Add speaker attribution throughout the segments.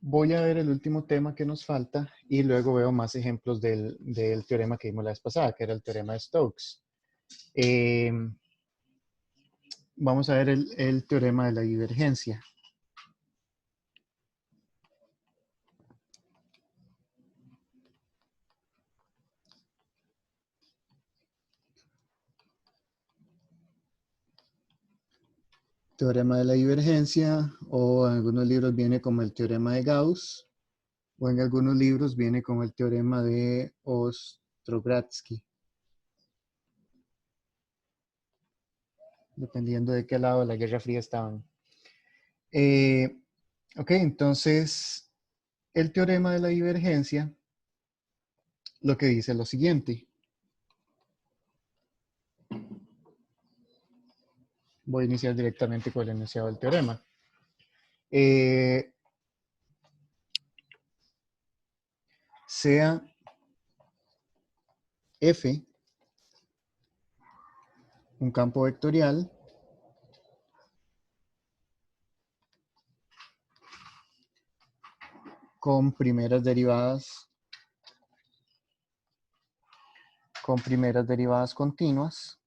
Speaker 1: Voy a ver el último tema que nos falta y luego veo más ejemplos del teorema que vimos la vez pasada, que era el teorema de Stokes. Eh, Vamos a ver el teorema de la divergencia. Teorema de la divergencia, o en algunos libros viene como el teorema de Gauss, o en algunos libros viene como el teorema de Ostrogradsky, dependiendo de qué lado de la Guerra Fría estaban. Ok, entonces el teorema de la divergencia lo que dice es lo siguiente. Voy a iniciar directamente con el enunciado del teorema. Sea F un campo vectorial con primeras derivadas continuas,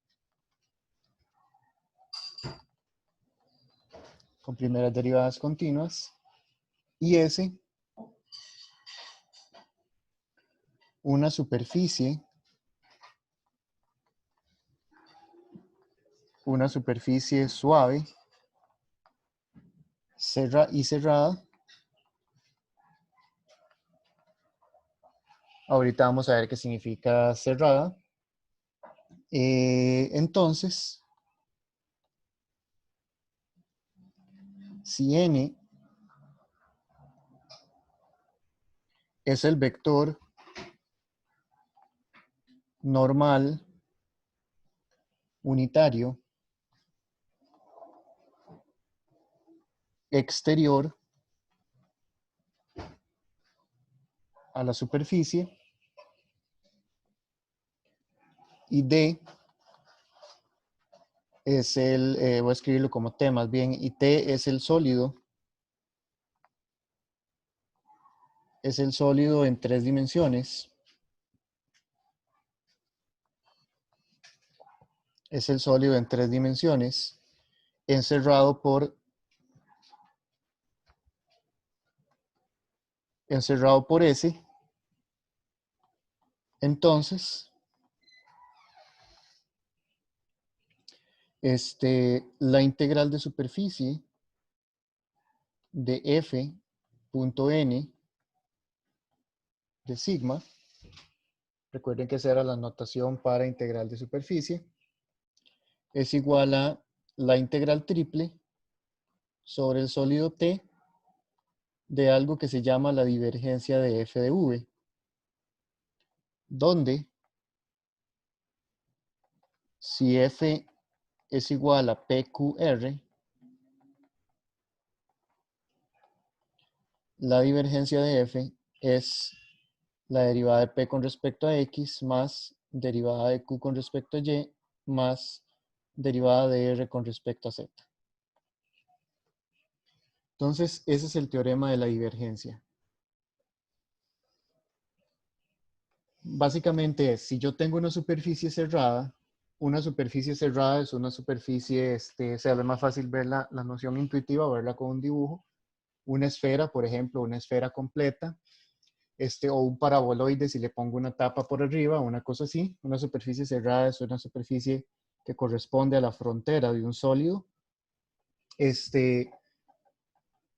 Speaker 1: y S una superficie suave y cerrada. Ahorita vamos a ver qué significa cerrada. Entonces, si n es el vector normal unitario exterior a la superficie, y D es voy a escribirlo como T más bien, y T es el sólido en tres dimensiones. Es el sólido en tres dimensiones, encerrado por S. Entonces, la integral de superficie de F.n de sigma, recuerden que esa era la notación para integral de superficie, es igual a la integral triple sobre el sólido T de algo que se llama la divergencia de f de v, donde si f es igual a pqr, la divergencia de f es la derivada de p con respecto a x más derivada de q con respecto a y más derivada de r con respecto a z. Entonces, ese es el teorema de la divergencia. Básicamente, si yo tengo una superficie cerrada es una superficie, se ve más fácil ver la noción intuitiva, verla con un dibujo. Una esfera, por ejemplo, una esfera completa, o un paraboloide si le pongo una tapa por arriba, una cosa así. Una superficie cerrada es una superficie que corresponde a la frontera de un sólido.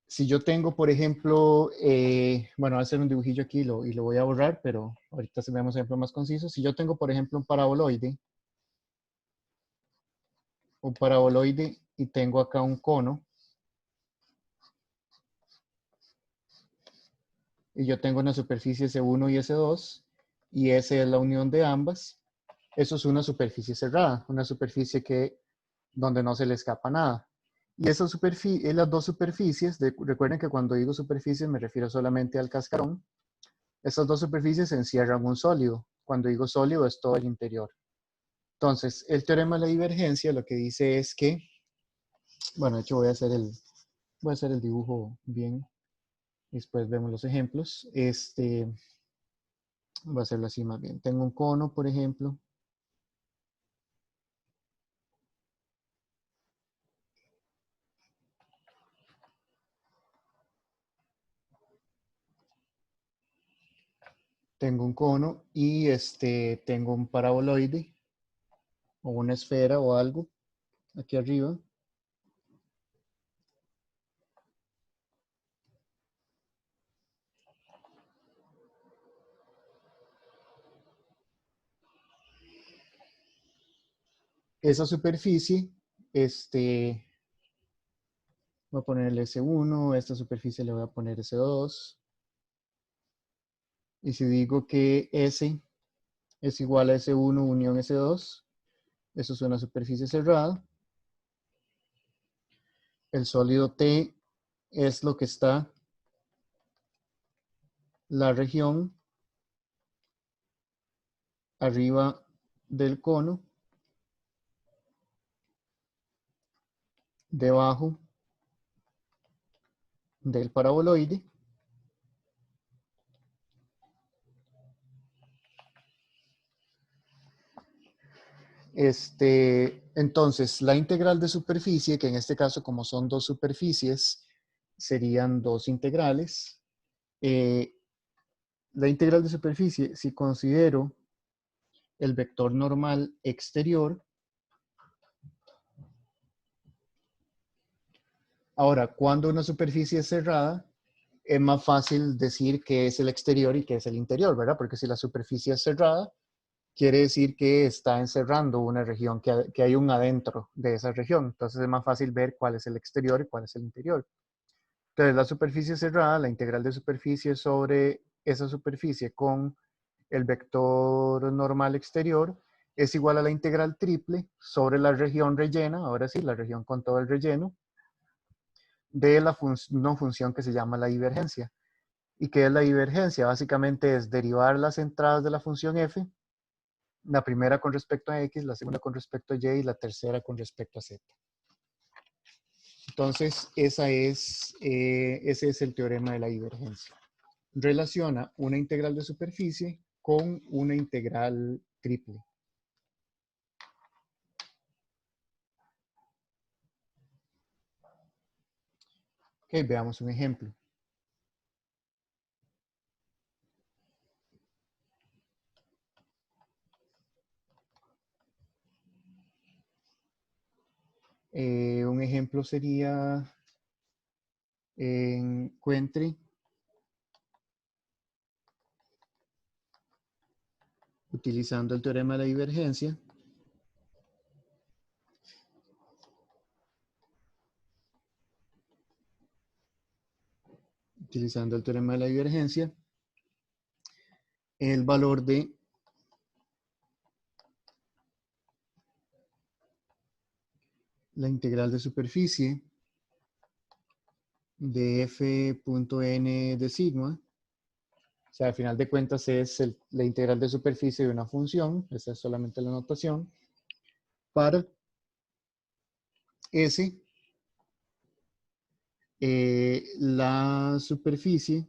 Speaker 1: Si yo tengo, por ejemplo, bueno, voy a hacer un dibujillo aquí y lo voy a borrar, pero ahorita vemos ejemplos más concisos. Si yo tengo, por ejemplo, un paraboloide y tengo acá un cono, y yo tengo una superficie S1 y S2, y S es la unión de ambas, eso es una superficie cerrada, una superficie donde no se le escapa nada. Y las dos superficies, recuerden que cuando digo superficies me refiero solamente al cascarón, esas dos superficies encierran un sólido. Cuando digo sólido es todo el interior. Entonces, el teorema de la divergencia lo que dice es que, bueno, de hecho voy a hacer el dibujo bien. Después vemos los ejemplos. Voy a hacerlo así más bien. Tengo un cono, por ejemplo. Tengo un cono y tengo un paraboloide o una esfera o algo aquí arriba. Esa superficie, voy a ponerle S1, esta superficie le voy a poner S2. Y si digo que S es igual a S1 unión S2, eso es una superficie cerrada. El sólido T es lo que está la región arriba del cono, debajo del paraboloide. Entonces, la integral de superficie, que en este caso, como son dos superficies, serían dos integrales. La integral de superficie, si considero el vector normal exterior, ahora, cuando una superficie es cerrada, es más fácil decir qué es el exterior y qué es el interior, ¿verdad? Porque si la superficie es cerrada, quiere decir que está encerrando una región, que hay un adentro de esa región. Entonces es más fácil ver cuál es el exterior y cuál es el interior. Entonces la superficie cerrada, la integral de superficie sobre esa superficie con el vector normal exterior es igual a la integral triple sobre la región rellena, ahora sí, la región con todo el relleno, de una función que se llama la divergencia. ¿Y qué es la divergencia? Básicamente es derivar las entradas de la función f, la primera con respecto a x, la segunda con respecto a y y la tercera con respecto a z. Entonces, ese es el teorema de la divergencia. Relaciona una integral de superficie con una integral triple. Ok, veamos un ejemplo. Un ejemplo sería encuentre utilizando el teorema de la divergencia. Utilizando el teorema de la divergencia, el valor de la integral de superficie de f.n de sigma. O sea, al final de cuentas es la integral de superficie de una función, esa es solamente la notación, para S, la superficie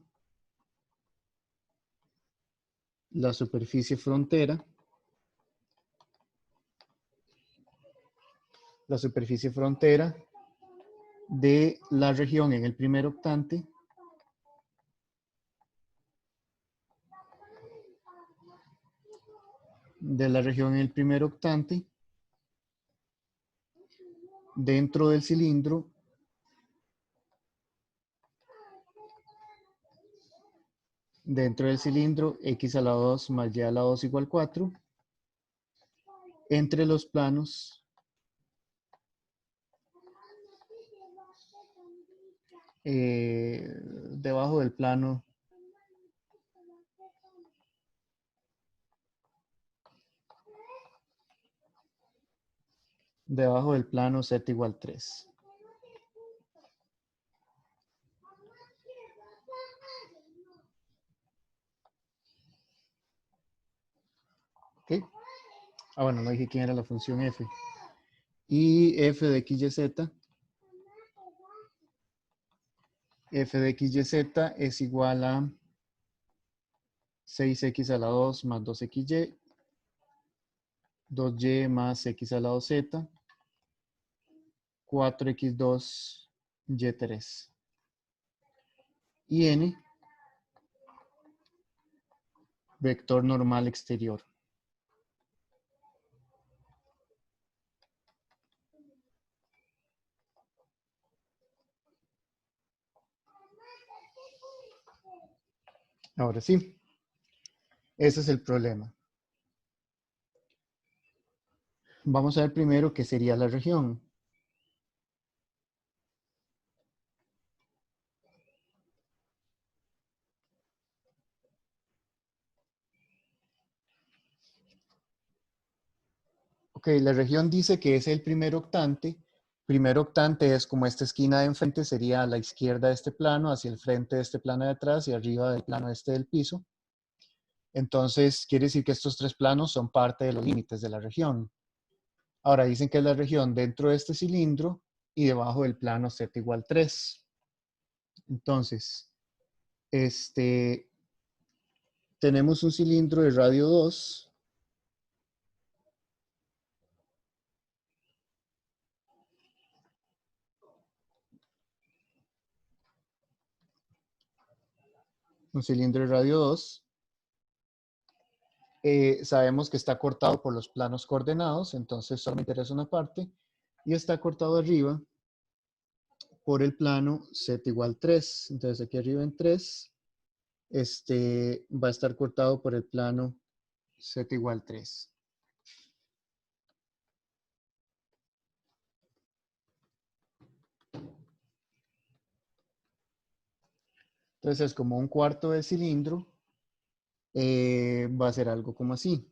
Speaker 1: frontera, de la región en el primer octante dentro del cilindro x a la 2 más y a la 2 igual 4 entre los planos debajo del plano z igual 3. ¿Ok? Ah, bueno, no dije quién era la función f. Y f de x y z f de x, y, z es igual a 6x a la 2 más 2xy, 2y más x a la 2z, 4x2, y3. Y n, vector normal exterior. Ahora sí, ese es el problema. Vamos a ver primero qué sería la región. Ok, la región dice que es el primer octante. Primer octante es como esta esquina de enfrente, sería a la izquierda de este plano, hacia el frente de este plano de atrás y arriba del plano este del piso. Entonces, quiere decir que estos tres planos son parte de los límites de la región. Ahora dicen que es la región dentro de este cilindro y debajo del plano z igual 3. Entonces, tenemos un cilindro de radio 2. Un cilindro de radio 2. Sabemos que está cortado por los planos coordenados, entonces solo me interesa una parte. Y está cortado arriba por el plano z igual 3. Entonces aquí arriba en 3 va a estar cortado por el plano z igual 3. Entonces es como un cuarto de cilindro. Va a ser algo como así.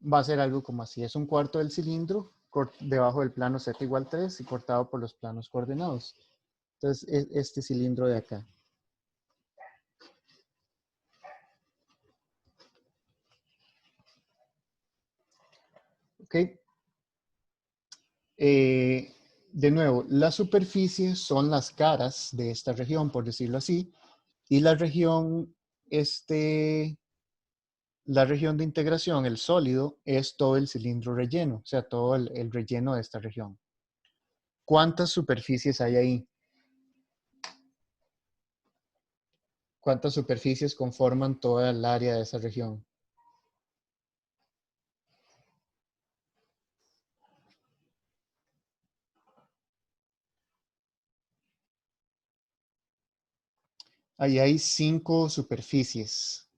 Speaker 1: Va a ser algo como así. Es un cuarto del cilindro debajo del plano z igual 3 y cortado por los planos coordenados. Entonces, es este cilindro de acá. ¿Ok? De nuevo, las superficies son las caras de esta región, por decirlo así, y la región de integración, el sólido, es todo el cilindro relleno, o sea, todo el relleno de esta región. ¿Cuántas superficies hay ahí? ¿Cuántas superficies conforman toda el área de esa región? Ahí hay 5 superficies.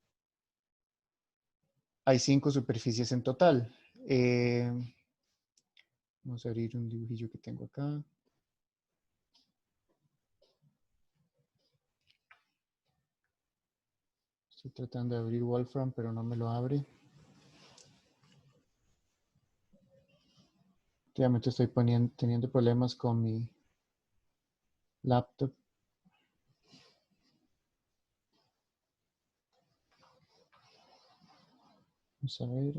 Speaker 1: Hay 5 superficies en total. Vamos a abrir un dibujillo que tengo acá. Estoy tratando de abrir Wolfram, pero no me lo abre. Últimamente estoy teniendo problemas con mi laptop. Vamos a ver.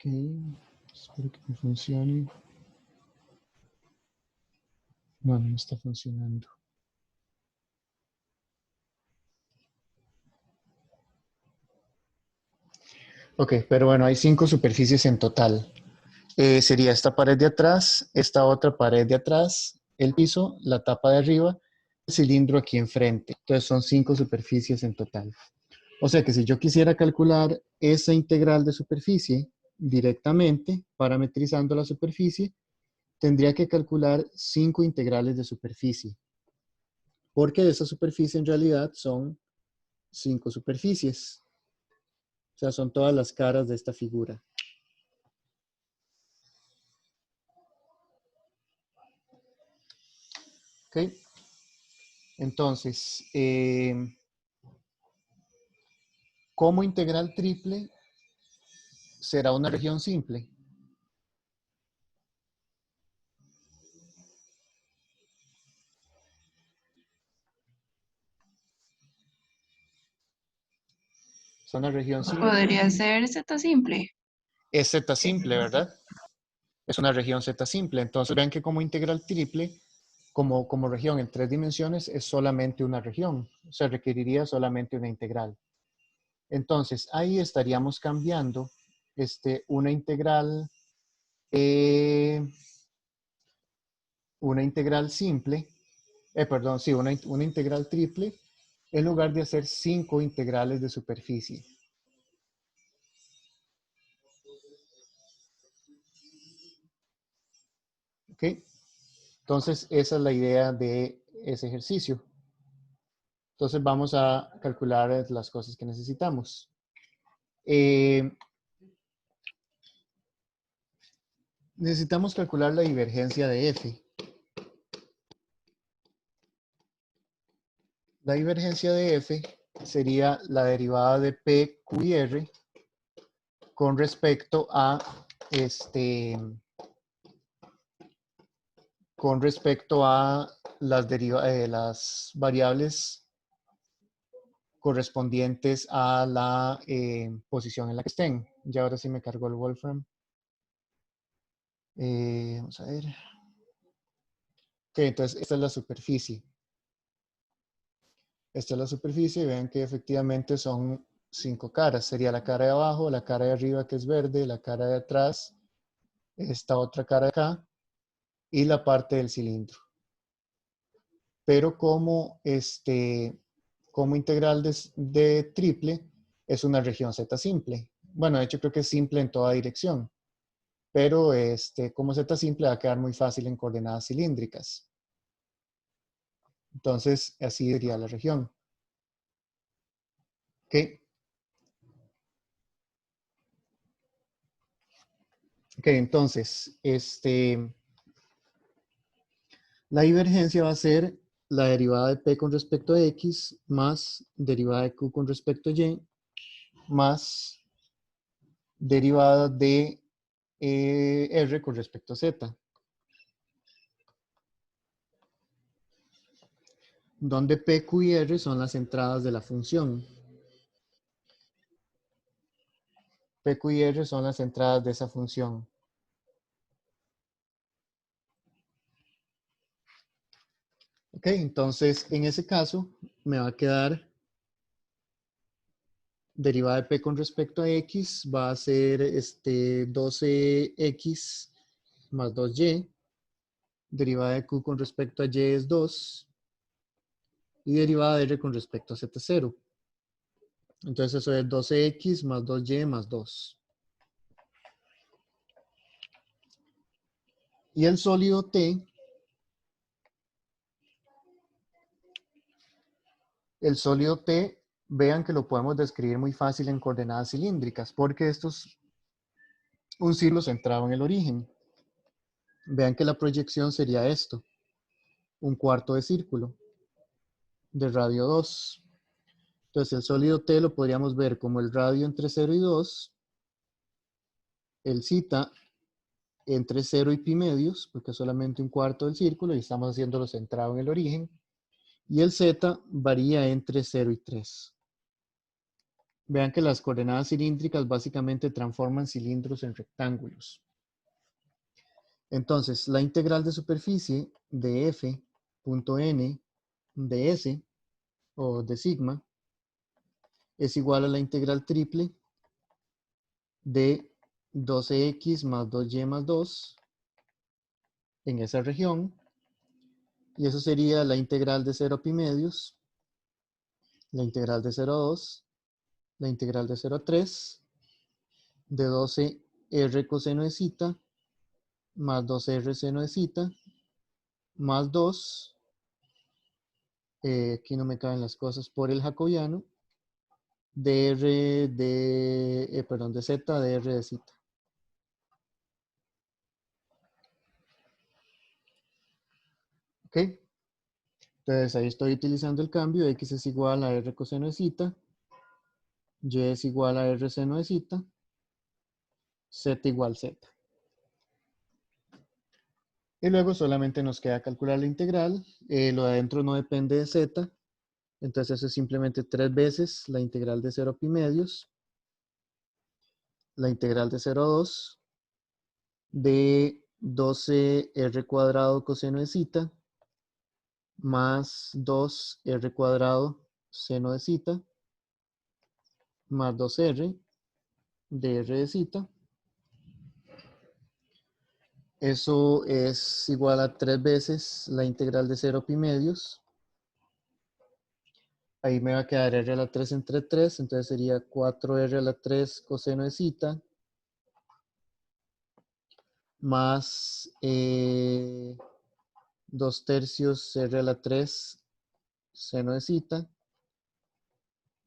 Speaker 1: Ok, espero que me funcione. No, no me está funcionando. Ok, pero bueno, hay 5 superficies en total. Sería esta pared de atrás, esta otra pared de atrás, el piso, la tapa de arriba, el cilindro aquí enfrente. Entonces son 5 superficies en total. O sea que si yo quisiera calcular esa integral de superficie directamente, parametrizando la superficie, tendría que calcular 5 integrales de superficie. Porque de esa superficie en realidad son 5 superficies. sea, son todas las caras de esta figura. ¿Ok? Entonces, como integral triple será una región simple. Es una región simple.
Speaker 2: Podría ser Z simple.
Speaker 1: Es Z simple, ¿verdad? Es una región Z simple. Entonces, vean que como integral triple, como región en 3 dimensiones, es solamente una región. Se requeriría solamente una integral. Entonces, ahí estaríamos cambiando una integral simple, perdón, sí, una integral triple, en lugar de hacer 5 integrales de superficie. ¿Ok? Entonces, esa es la idea de ese ejercicio. Entonces, vamos a calcular las cosas que necesitamos. Necesitamos calcular la divergencia de F. La divergencia de F sería la derivada de P, Q y R con respecto a las variables correspondientes a la posición en la que estén. Ya ahora sí me cargó el Wolfram. Vamos a ver. Ok, entonces esta es la superficie. Esta es la superficie y vean que efectivamente son 5 caras. Sería la cara de abajo, la cara de arriba que es verde, la cara de atrás, esta otra cara de acá y la parte del cilindro. Pero como integral de triple es una región Z simple. Bueno, de hecho creo que es simple en toda dirección. Pero como Z simple va a quedar muy fácil en coordenadas cilíndricas. Entonces, así sería la región. ¿Ok? Ok, entonces, la divergencia va a ser la derivada de P con respecto a X más derivada de Q con respecto a Y más derivada de R con respecto a Z. Donde P, Q y R son las entradas de la función. P, Q y R son las entradas de esa función. Ok, entonces en ese caso me va a quedar derivada de P con respecto a X va a ser 12X más 2Y. Derivada de Q con respecto a Y es 2. Y derivada de R con respecto a Z0. Entonces eso es 12X más 2Y más 2. Y el sólido T, vean que lo podemos describir muy fácil en coordenadas cilíndricas, porque esto es un círculo centrado en el origen. Vean que la proyección sería esto, un cuarto de círculo de radio 2. Entonces el sólido T lo podríamos ver como el radio entre 0 y 2, el zeta entre 0 y pi medios, porque es solamente un cuarto del círculo y estamos haciéndolo centrado en el origen, y el z varía entre 0 y 3. Vean que las coordenadas cilíndricas básicamente transforman cilindros en rectángulos. Entonces, la integral de superficie de f.n de S o de sigma es igual a la integral triple de 12x más 2y más 2 en esa región. Y eso sería la integral de 0 a pi medios, la integral de 0 a 2, la integral de 0 a 3, de 12r coseno de zeta, más 2r seno de zeta, más 2, aquí no me caben las cosas, por el jacobiano, de z, dr de z. ¿Ok? Entonces ahí estoy utilizando el cambio, x es igual a r coseno de z, y es igual a r seno de z, z igual z. Y luego solamente nos queda calcular la integral. Lo de adentro no depende de z. Entonces eso es simplemente 3 veces la integral de 0 pi medios. La integral de 0 a 2 de 12r cuadrado coseno de z más 2r cuadrado seno de z más 2r de r de z. Eso es igual a 3 veces la integral de 0 pi medios. Ahí me va a quedar r a la 3 entre 3, entonces sería 4r a la 3 coseno de z más 2 tercios r a la 3 seno de z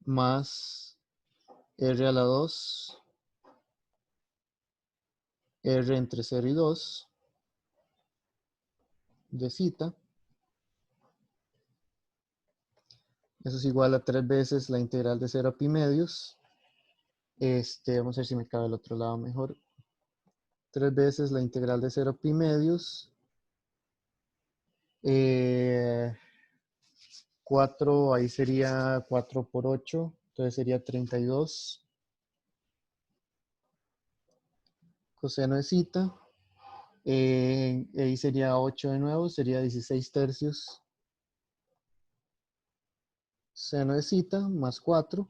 Speaker 1: más r a la 2 r entre 0 y 2 de z. Eso es igual a 3 veces la integral de 0 a pi medios. Vamos a ver si me cabe el otro lado mejor. 3 veces la integral de 0 a pi medios. 4, ahí sería 4 por 8, entonces sería 32 coseno de z. Ahí sería 8 de nuevo, sería 16 tercios seno de z más 4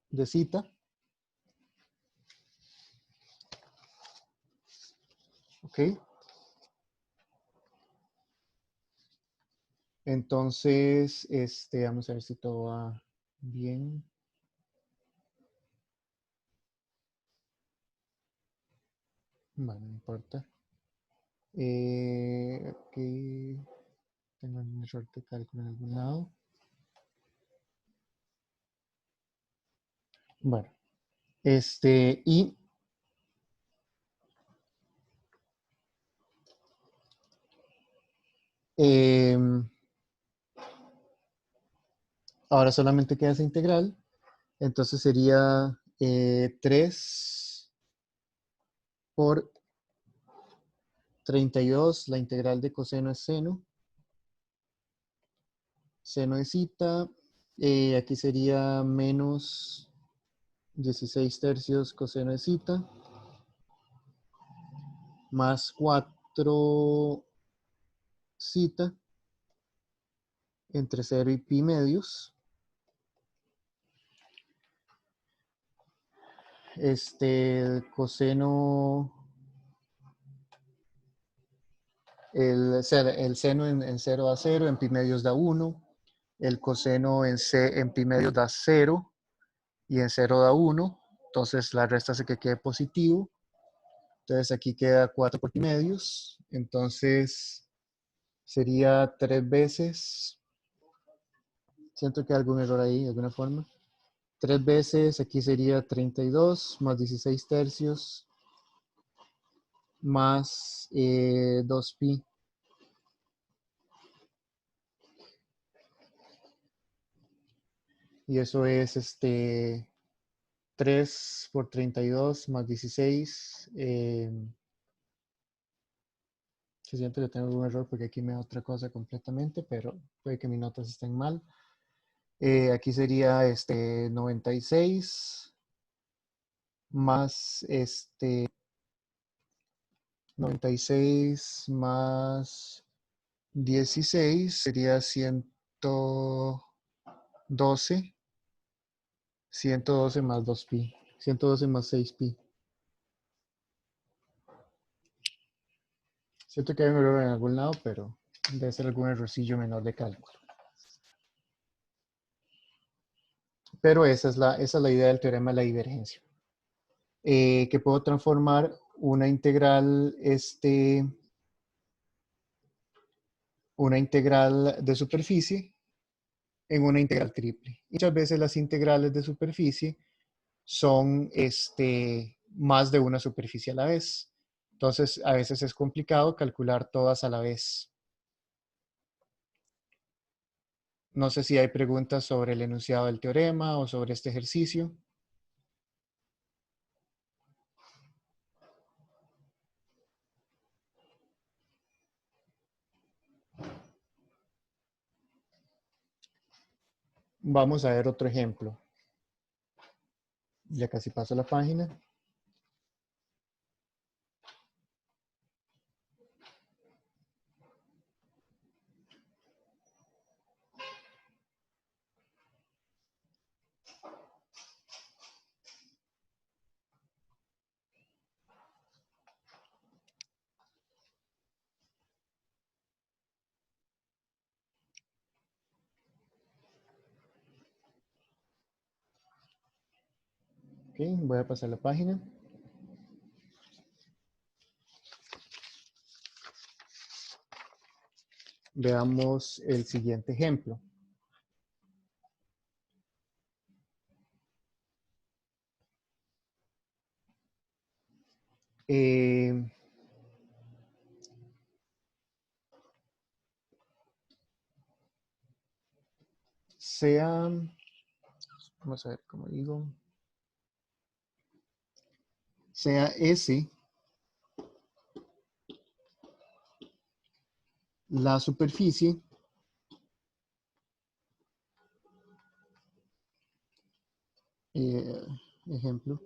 Speaker 1: de z. Ok. Entonces, vamos a ver si todo va bien. Bueno, no importa. Aquí tengo un error de cálculo en algún lado. Bueno, y ahora solamente queda esa integral. Entonces sería 3 por 32, la integral de coseno es seno. Seno de z, aquí sería menos 16 tercios coseno de z, más 4 z entre 0 y pi medios. Coseno, el seno en 0 da 0, en pi medios da 1. El coseno en pi medios da 0 y en 0 da 1. Entonces la resta hace que quede positivo. Entonces aquí queda 4 por pi medios. Entonces sería 3 veces. Siento que hay algún error ahí de alguna forma. 3 veces, aquí sería 32 más 16 tercios más 2pi. Y eso es 3 por 32 más 16. Siento que tengo algún error porque aquí me da otra cosa completamente, pero puede que mis notas estén mal. Aquí sería 96 más 96 más 16 sería 112. 112 más 2pi. 112 más 6pi. Siento que hay un error en algún lado, pero debe ser algún errorcillo menor de cálculo. Pero esa es la idea del teorema de la divergencia. Que puedo transformar una integral, una integral de superficie en una integral triple. Muchas veces las integrales de superficie son más de una superficie a la vez. Entonces, a veces es complicado calcular todas a la vez. No sé si hay preguntas sobre el enunciado del teorema o sobre este ejercicio. Vamos a ver otro ejemplo. Ya casi paso la página. Ok, voy a pasar la página. Veamos el siguiente ejemplo. Sea, vamos a ver cómo digo, sea S la superficie ejemplo,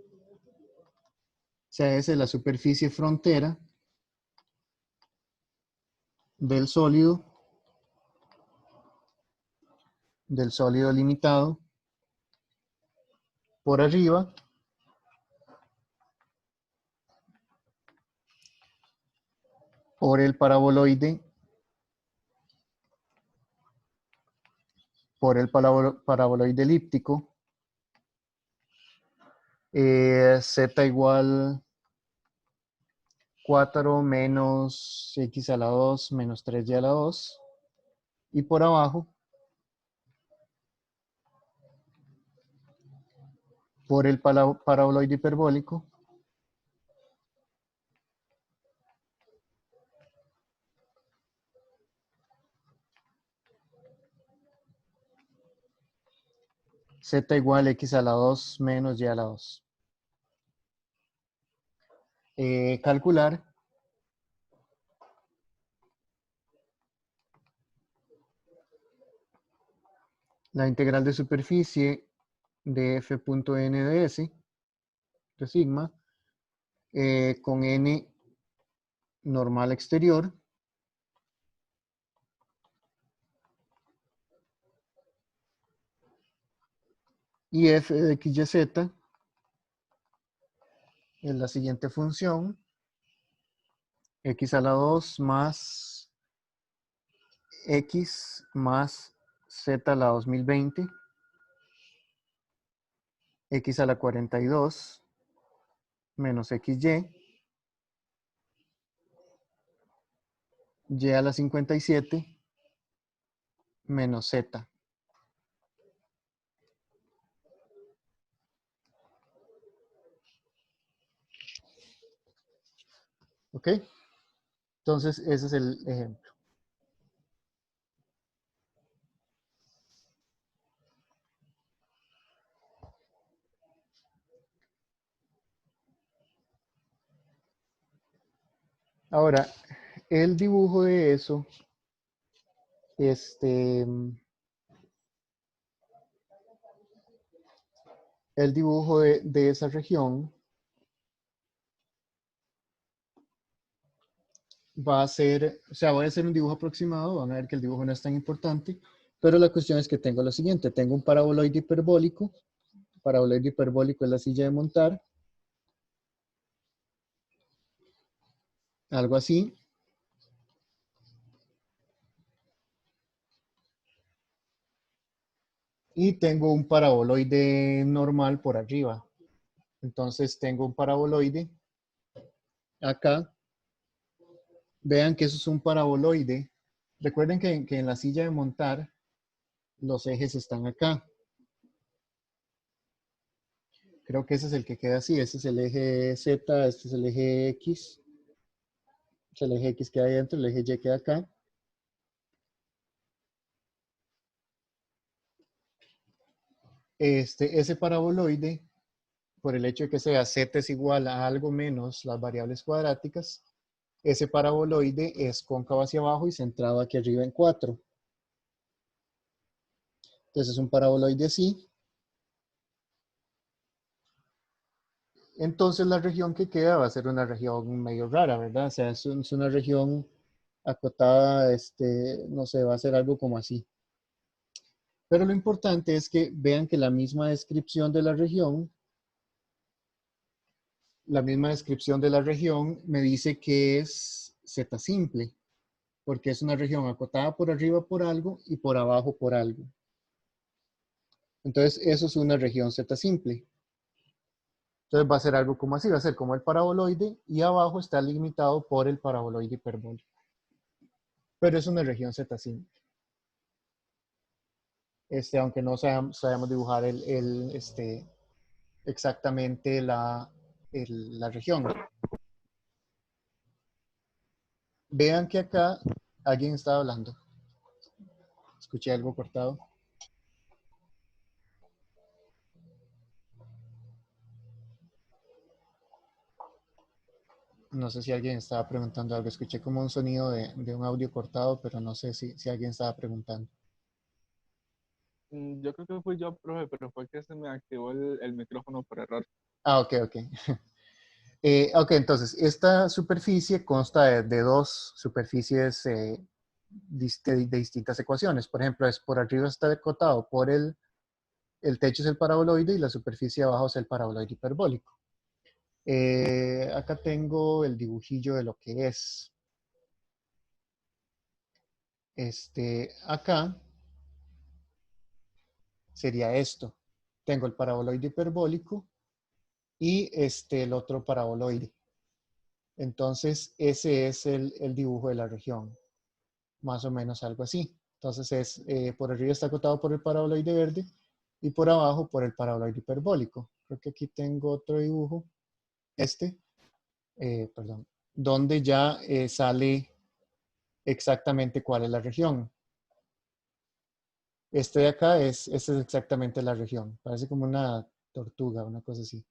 Speaker 1: sea S la superficie frontera del sólido limitado por arriba por el paraboloide elíptico z igual 4 menos x a la 2 menos 3y a la 2 y por abajo por el paraboloide hiperbólico z igual x a la 2 menos y a la 2. Calcular la integral de superficie de f.n de s de sigma con n normal exterior y f de x y z es la siguiente función: x a la 2 más x más z a la 2020, x a la 42 menos xy, y a la 57 menos z. ¿Ok? Entonces, ese es el ejemplo. Ahora, el dibujo de eso, el dibujo de esa región va a ser, o sea, voy a hacer un dibujo aproximado, van a ver que el dibujo no es tan importante, pero la cuestión es que tengo lo siguiente: tengo un paraboloide hiperbólico es la silla de montar, algo así, y tengo un paraboloide normal por arriba. Entonces tengo un paraboloide acá. Vean que eso es un paraboloide. Recuerden que en la silla de montar Los ejes están acá. Creo que ese es el que queda así. Ese es el eje Z, este es el eje X. O sea, el eje X queda ahí adentro, el eje Y queda acá. Ese paraboloide, por el hecho de que sea Z es igual a algo menos las variables cuadráticas, ese paraboloide es cóncavo hacia abajo y centrado aquí arriba en 4. Entonces es un paraboloide así. Entonces la región que queda va a ser una región medio rara, ¿verdad? O sea, es una región acotada, no sé, va a ser algo como así. Pero lo importante es que vean que la misma descripción de la región me dice que es Z simple, porque es una región acotada por arriba por algo y por abajo por algo. Entonces eso es una región Z simple. Entonces va a ser algo como así, va a ser como el paraboloide y abajo está limitado por el paraboloide hiperbólico. Pero es una región Z simple. Aunque no sabemos dibujar exactamente la región. Vean que acá alguien está hablando. Escuché algo cortado. No sé si alguien estaba preguntando algo. Escuché como un sonido de un audio cortado, pero no sé si alguien estaba preguntando.
Speaker 3: Yo creo que fui yo, profe, pero fue que se me activó el micrófono por error.
Speaker 1: Ah, ok, ok. Ok, entonces, esta superficie consta de dos superficies de distintas ecuaciones. Por ejemplo, por arriba está acotado por el techo es el paraboloide y la superficie de abajo es el paraboloide hiperbólico. Acá tengo el dibujillo de lo que es. Acá sería esto. Tengo el paraboloide hiperbólico y el otro paraboloide. Entonces, ese es el dibujo de la región. Más o menos algo así. Entonces, por arriba está acotado por el paraboloide verde y por abajo por el paraboloide hiperbólico. Creo que aquí tengo otro dibujo, perdón, donde ya sale exactamente cuál es la región. Este de acá esta es exactamente la región. Parece como una tortuga, una cosa así.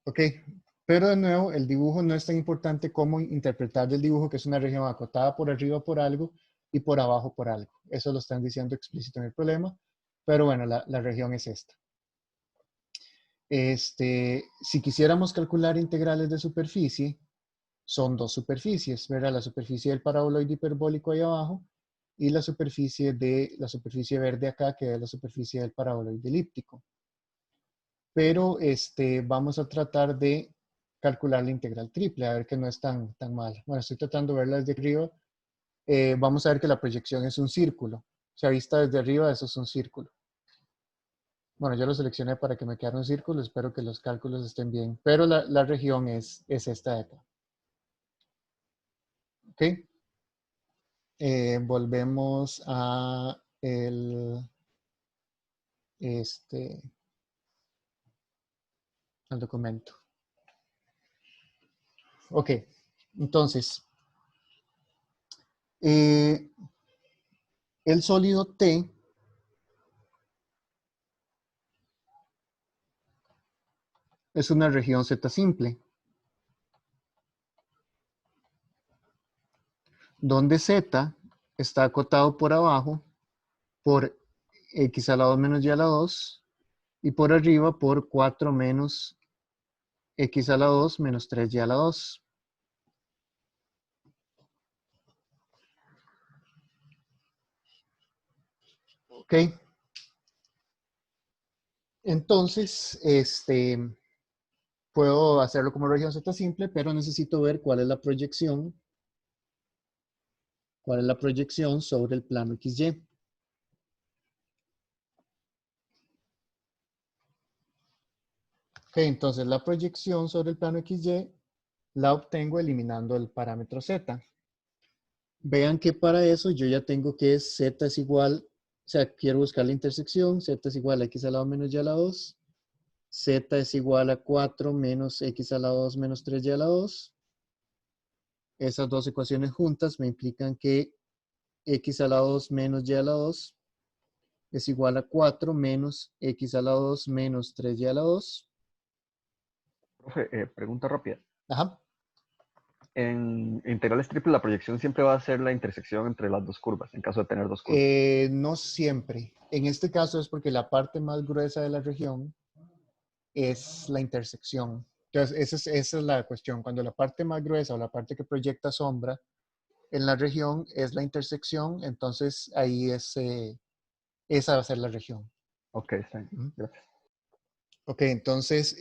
Speaker 1: Ok, pero de nuevo, el dibujo no es tan importante como interpretar el dibujo, que es una región acotada por arriba por algo y por abajo por algo. Eso lo están diciendo explícito en el problema, pero bueno, la región es esta. Si quisiéramos calcular integrales de superficie, son dos superficies, ¿verdad? La superficie del paraboloide hiperbólico ahí abajo y la superficie verde acá, que es la superficie del paraboloide elíptico. Pero vamos a tratar de calcular la integral triple, a ver que no es tan mal. Bueno, estoy tratando de verla desde arriba. Vamos a ver que la proyección es un círculo. O sea, vista desde arriba, eso es un círculo. Bueno, yo lo seleccioné para que me quedara un círculo. Espero que los cálculos estén bien. Pero la región es esta de acá. ¿Ok? Volvemos a al documento. Ok, entonces, el sólido T es una región Z simple, donde Z está acotado por abajo por X a la 2 menos Y a la 2 y por arriba por 4 menos X a la 2 menos 3Y a la 2. Ok. Entonces, puedo hacerlo como región Z simple, pero necesito ver cuál es la proyección sobre el plano XY. Ok, entonces la proyección sobre el plano XY la obtengo eliminando el parámetro Z. Vean que para eso yo ya tengo que z es igual, o sea, quiero buscar la intersección, z es igual a x al lado menos y a la 2, z es igual a 4 menos x a la 2 menos 3y a la 2. Esas dos ecuaciones juntas me implican que x a la 2 menos y a la 2 es igual a 4 menos x a la 2 menos 3y a la 2.
Speaker 4: Profe, pregunta rápida.
Speaker 1: Ajá.
Speaker 4: En integrales triples la proyección siempre va a ser la intersección entre las dos curvas, en caso de tener dos curvas.
Speaker 1: No siempre. En este caso es porque la parte más gruesa de la región es la intersección. Entonces, esa es la cuestión. Cuando la parte más gruesa o la parte que proyecta sombra en la región es la intersección, entonces ahí esa va a ser la región.
Speaker 4: Ok, está bien.
Speaker 1: Ujú.
Speaker 4: Gracias.
Speaker 1: Ok, entonces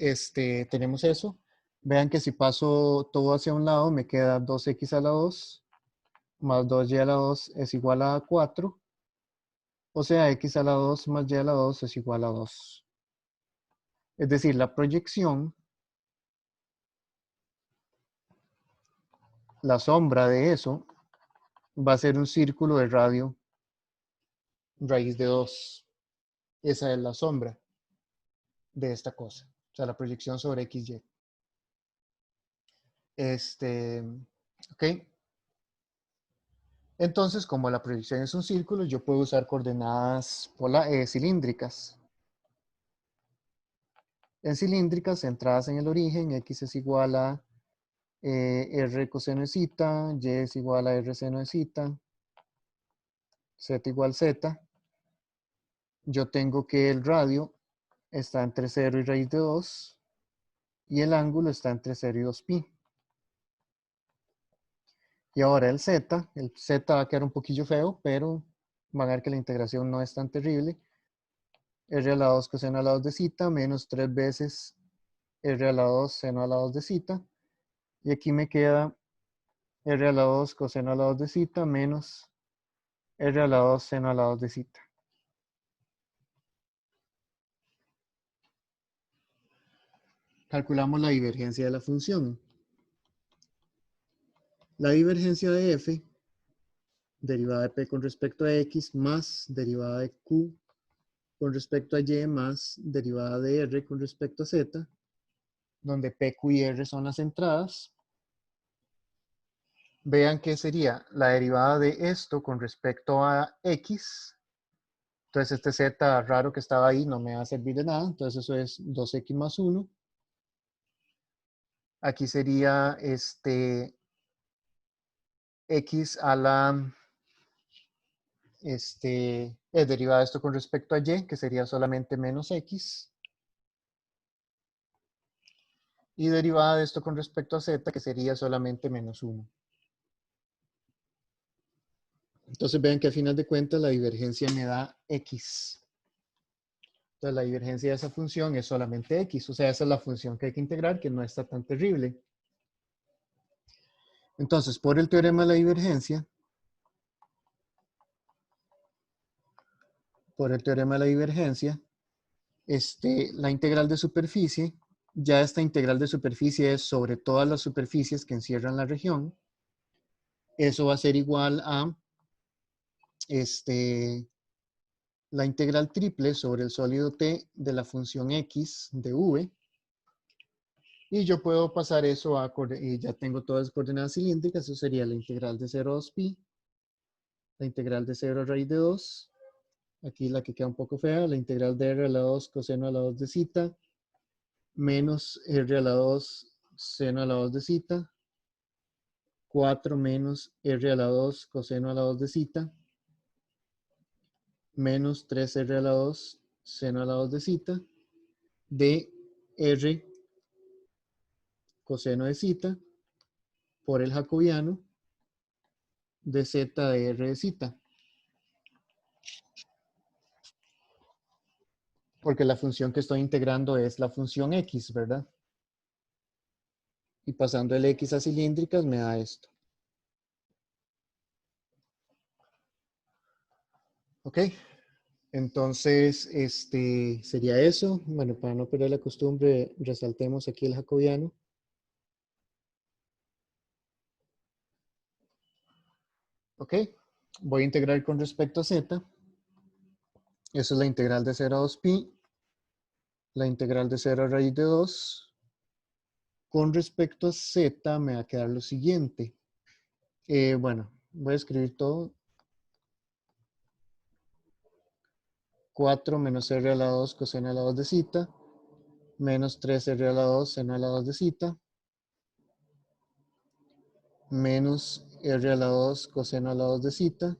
Speaker 1: tenemos eso. Vean que si paso todo hacia un lado me queda 2x a la 2 más 2y a la 2 es igual a 4. O sea, x a la 2 más y a la 2 es igual a 2. Es decir, la proyección, la sombra de eso, va a ser un círculo de radio raíz de 2. Esa es la sombra de esta cosa. O sea, la proyección sobre XY. Ok. Entonces, como la proyección es un círculo, yo puedo usar coordenadas cilíndricas. En cilíndricas, centradas en el origen, x es igual a r coseno de zeta, y es igual a r seno de zeta, z igual z. Yo tengo que el radio está entre 0 y raíz de 2, y el ángulo está entre 0 y 2pi. Y ahora el z va a quedar un poquillo feo, pero van a ver que la integración no es tan terrible. R a la 2 coseno a la 2 de zeta menos 3 veces R a la 2 seno a la 2 de zeta. Y aquí me queda R a la 2 coseno a la 2 de zeta menos R a la 2 seno a la 2 de zeta. Calculamos la divergencia de la función. La divergencia de f, derivada de p con respecto a x, más derivada de q con respecto a y, más derivada de r con respecto a z, donde p, q y r son las entradas. Vean que sería la derivada de esto con respecto a x. Entonces este z raro que estaba ahí no me va a servir de nada. Entonces eso es 2x más 1. Aquí sería x a la derivada de esto con respecto a y, que sería solamente menos x. Y derivada de esto con respecto a z, que sería solamente menos 1. Entonces vean que al final de cuentas la divergencia me da x. Entonces la divergencia de esa función es solamente x. O sea, esa es la función que hay que integrar, que no está tan terrible. Entonces, por el teorema de la divergencia, la integral de superficie, ya esta integral de superficie es sobre todas las superficies que encierran la región. Eso va a ser igual a la integral triple sobre el sólido T de la función x de v. Y yo puedo pasar eso y ya tengo todas las coordenadas cilíndricas. Eso sería la integral de 0 a 2pi, la integral de 0 a raíz de 2. Aquí la que queda un poco fea, la integral de r a la 2 coseno a la 2 de zeta, menos r a la 2 seno a la 2 de zeta, 4 menos r a la 2 coseno a la 2 de zeta, menos 3r a la 2 seno a la 2 de zeta, de r coseno de zeta por el jacobiano de z de r de zeta. Porque la función que estoy integrando es la función x, ¿verdad? Y pasando el x a cilíndricas me da esto. ¿Ok? Entonces, sería eso. Bueno, para no perder la costumbre, resaltemos aquí el jacobiano. Ok, voy a integrar con respecto a z. Eso es la integral de 0 a 2pi. La integral de 0 a raíz de 2. Con respecto a z me va a quedar lo siguiente. Bueno, voy a escribir todo. 4 menos r a la 2 coseno a la 2 de zeta. Menos 3r a la 2 seno a la 2 de zeta. Menos r a la 2 coseno a la 2 de zeta.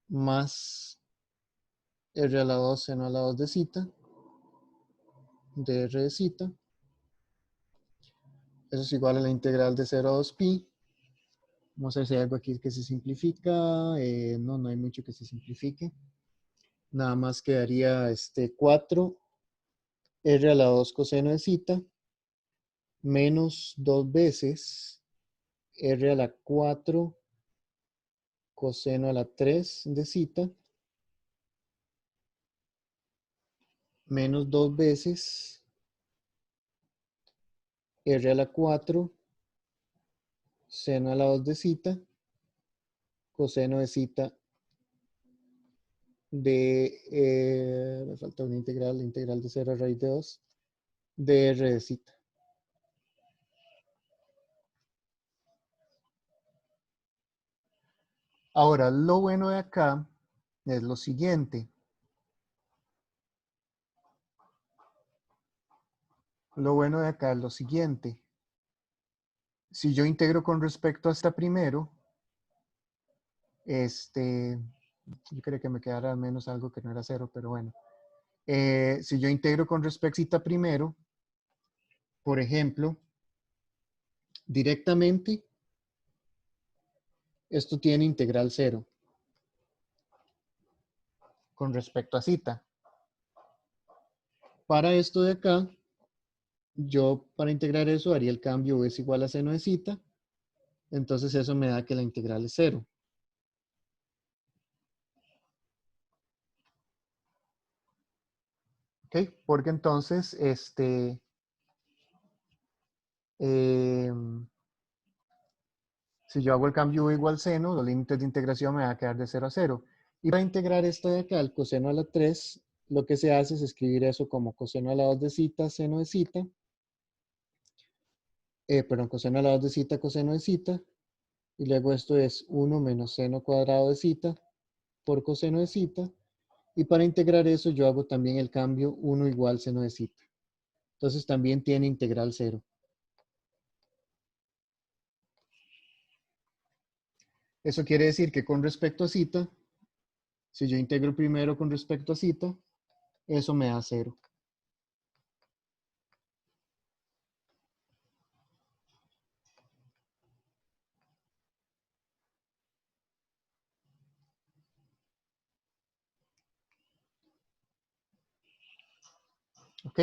Speaker 1: Más r a la 2 seno a la 2 de zeta. De r de zeta. Eso es igual a la integral de 0 a 2pi. Vamos a ver si hay algo aquí que se simplifica. No, no hay mucho que se simplifique. Nada más quedaría 4 r a la 2 coseno de zeta menos 2 veces r a la 4 coseno a la 3 de zeta menos 2 veces r a la 4 seno a la 2 de zeta coseno de zeta de, me falta una integral, la integral de 0 a raíz de 2 de r de zeta. Ahora, lo bueno de acá es lo siguiente. Lo bueno de acá es lo siguiente. Si yo integro con respecto a esta primero, yo creo que me quedara al menos algo que no era 0, pero bueno. Si yo integro con respecto a esta primero, por ejemplo, directamente, esto tiene integral 0 con respecto a zeta. Para esto de acá, yo para integrar eso haría el cambio es igual a seno de zeta. Entonces eso me da que la integral es 0. ¿Ok? Porque entonces, si yo hago el cambio u igual seno, los límites de integración me van a quedar de 0 a 0. Y para integrar esto de acá, el coseno a la 3, lo que se hace es escribir eso como coseno a la 2 de zeta, seno de zeta. Perdón, coseno a la 2 de zeta, coseno de zeta. Y luego esto es 1 menos seno cuadrado de zeta por coseno de zeta. Y para integrar eso yo hago también el cambio 1 igual seno de zeta. Entonces también tiene integral 0. Eso quiere decir que con respecto a zeta, si yo integro primero con respecto a zeta, eso me da 0. ¿Ok?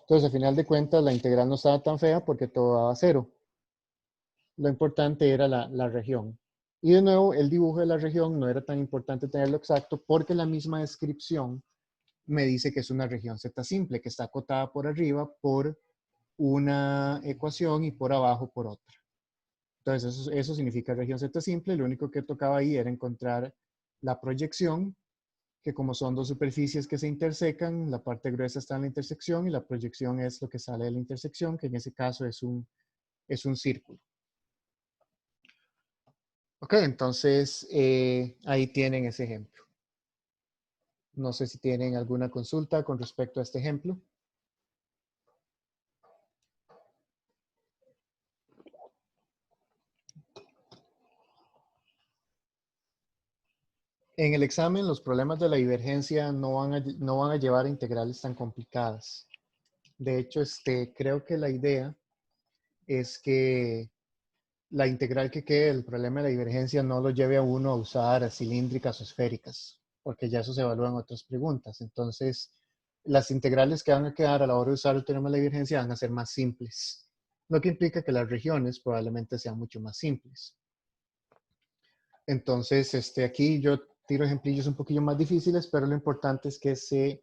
Speaker 1: Entonces, al final de cuentas, la integral no estaba tan fea porque todo daba 0. Lo importante era la región. Y de nuevo, el dibujo de la región no era tan importante tenerlo exacto porque la misma descripción me dice que es una región z simple, que está acotada por arriba por una ecuación y por abajo por otra. Entonces, eso significa región z simple. Lo único que tocaba ahí era encontrar la proyección, que como son dos superficies que se intersecan, la parte gruesa está en la intersección y la proyección es lo que sale de la intersección, que en ese caso es un círculo. Ok, entonces ahí tienen ese ejemplo. No sé si tienen alguna consulta con respecto a este ejemplo. En el examen, los problemas de la divergencia no van a llevar a integrales tan complicadas. De hecho, creo que la idea es que la integral que quede del problema de la divergencia no lo lleve a uno a usar cilíndricas o esféricas, porque ya eso se evalúa en otras preguntas. Entonces, las integrales que van a quedar a la hora de usar el teorema de la divergencia van a ser más simples, lo que implica que las regiones probablemente sean mucho más simples. Entonces, aquí yo tiro ejemplillos un poquillo más difíciles, pero lo importante es que se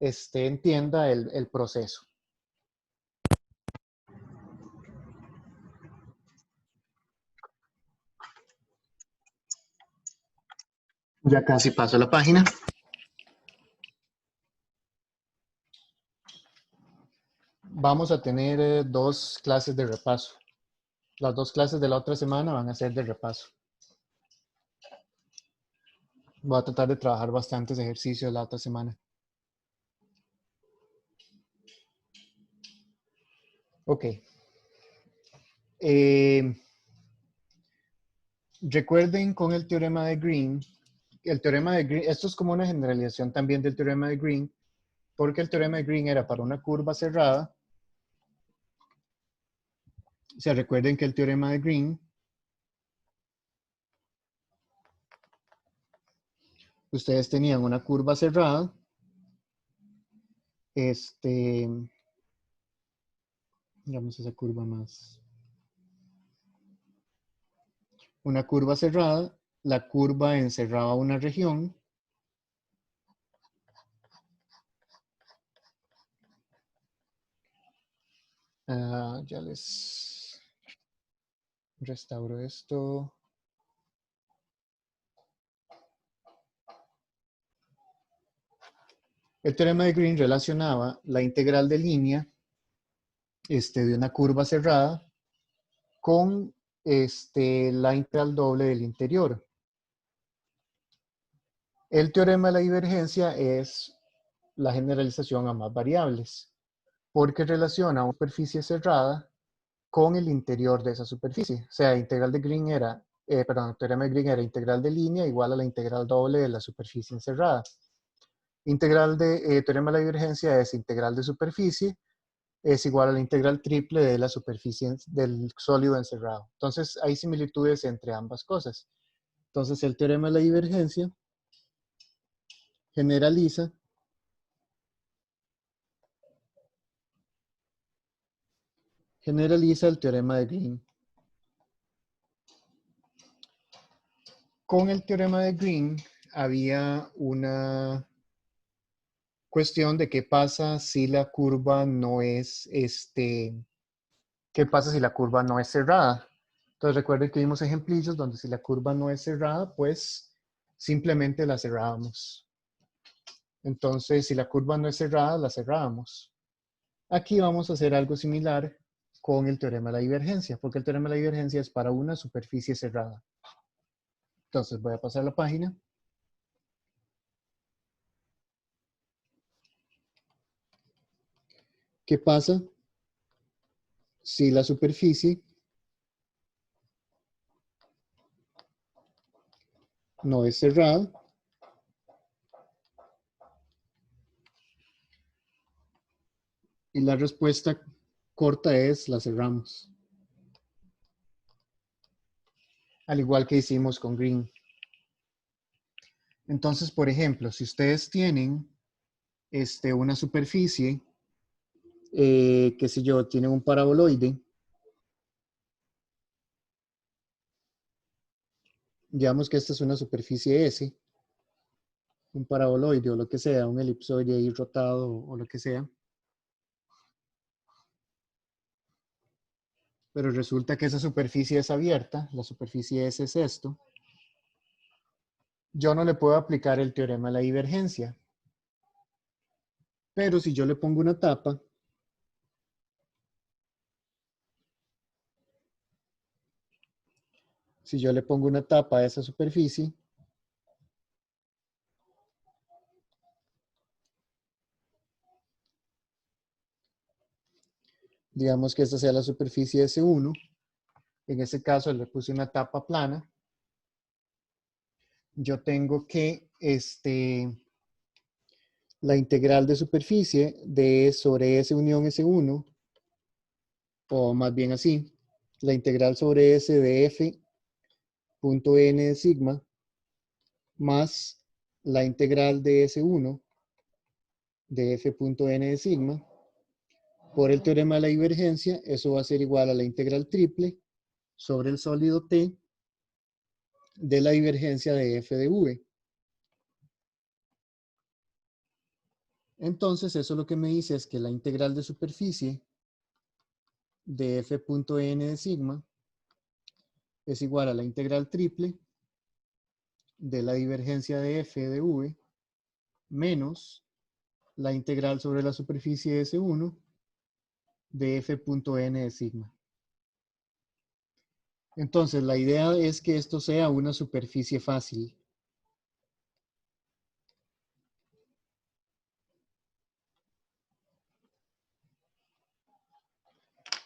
Speaker 1: entienda el proceso. Ya casi paso la página. Vamos a tener dos clases de repaso. Las dos clases de la otra semana van a ser de repaso. Voy a tratar de trabajar bastantes ejercicios la otra semana. Ok. Recuerden con el teorema de Green, esto es como una generalización también del teorema de Green, porque el teorema de Green era para una curva cerrada. O sea, recuerden que el teorema de Green, ustedes tenían una curva cerrada, digamos esa curva más, una curva cerrada, la curva encerraba una región, ya les restauro esto. El teorema de Green relacionaba la integral de línea de una curva cerrada con la integral doble del interior. El teorema de la divergencia es la generalización a más variables, porque relaciona una superficie cerrada con el interior de esa superficie. O sea, integral de Green era, el teorema de Green era integral de línea igual a la integral doble de la superficie encerrada. Integral de teorema de la divergencia es integral de superficie es igual a la integral triple de la superficie del sólido encerrado. Entonces, hay similitudes entre ambas cosas. Entonces, el teorema de la divergencia generaliza el teorema de Green. Con el teorema de Green había una cuestión de qué pasa si la curva no es qué pasa si la curva no es cerrada. Entonces recuerden que vimos ejemplillos donde si la curva no es cerrada, pues simplemente la cerrábamos. Entonces, si la curva no es cerrada, la cerrábamos. Aquí vamos a hacer algo similar con el teorema de la divergencia, porque el teorema de la divergencia es para una superficie cerrada. Entonces, voy a pasar la página. ¿Qué pasa si la superficie no es cerrada? Y la respuesta corta es la cerramos. Al igual que hicimos con Green. Entonces, por ejemplo, si ustedes tienen una superficie, qué sé yo, tienen un paraboloide, digamos que esta es una superficie S, un paraboloide o lo que sea, un elipsoide ahí rotado o lo que sea. Pero resulta que esa superficie es abierta, la superficie S es esto. Yo no le puedo aplicar el teorema de la divergencia. Pero si yo le pongo una tapa, a esa superficie, digamos que esta sea la superficie S1, en ese caso le puse una tapa plana, yo tengo que la integral de superficie de sobre S unión S1, o más bien así, la integral sobre S de F punto N de sigma más la integral de S1 de F punto N de sigma por el teorema de la divergencia, eso va a ser igual a la integral triple sobre el sólido T de la divergencia de F de V. Entonces, eso lo que me dice es que la integral de superficie de F punto N de sigma es igual a la integral triple de la divergencia de f de v menos la integral sobre la superficie S1 de f.n de sigma. Entonces, la idea es que esto sea una superficie fácil.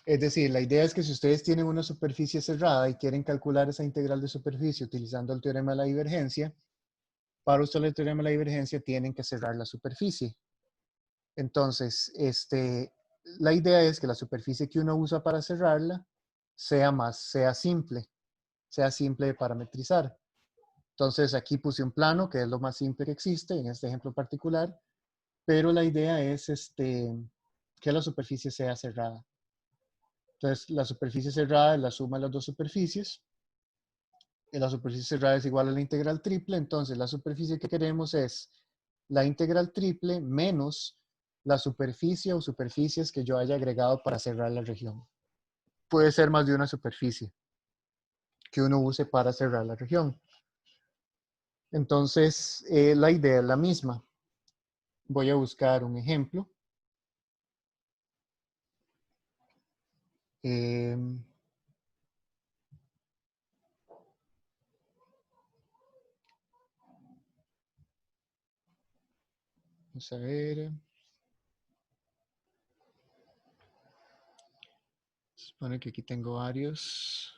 Speaker 1: Es decir, la idea es que si ustedes tienen una superficie cerrada y quieren calcular esa integral de superficie utilizando el teorema de la divergencia, para usar el teorema de la divergencia tienen que cerrar la superficie. Entonces, la idea es que la superficie que uno usa para cerrarla sea simple de parametrizar. Entonces, aquí puse un plano, que es lo más simple que existe en este ejemplo particular, pero la idea es que la superficie sea cerrada. Entonces, la superficie cerrada es la suma de las dos superficies. Y la superficie cerrada es igual a la integral triple. Entonces, la superficie que queremos es la integral triple menos la superficie o superficies que yo haya agregado para cerrar la región. Puede ser más de una superficie que uno use para cerrar la región. Entonces, la idea es la misma. Voy a buscar un ejemplo. Vamos a ver. Se supone que aquí tengo varios.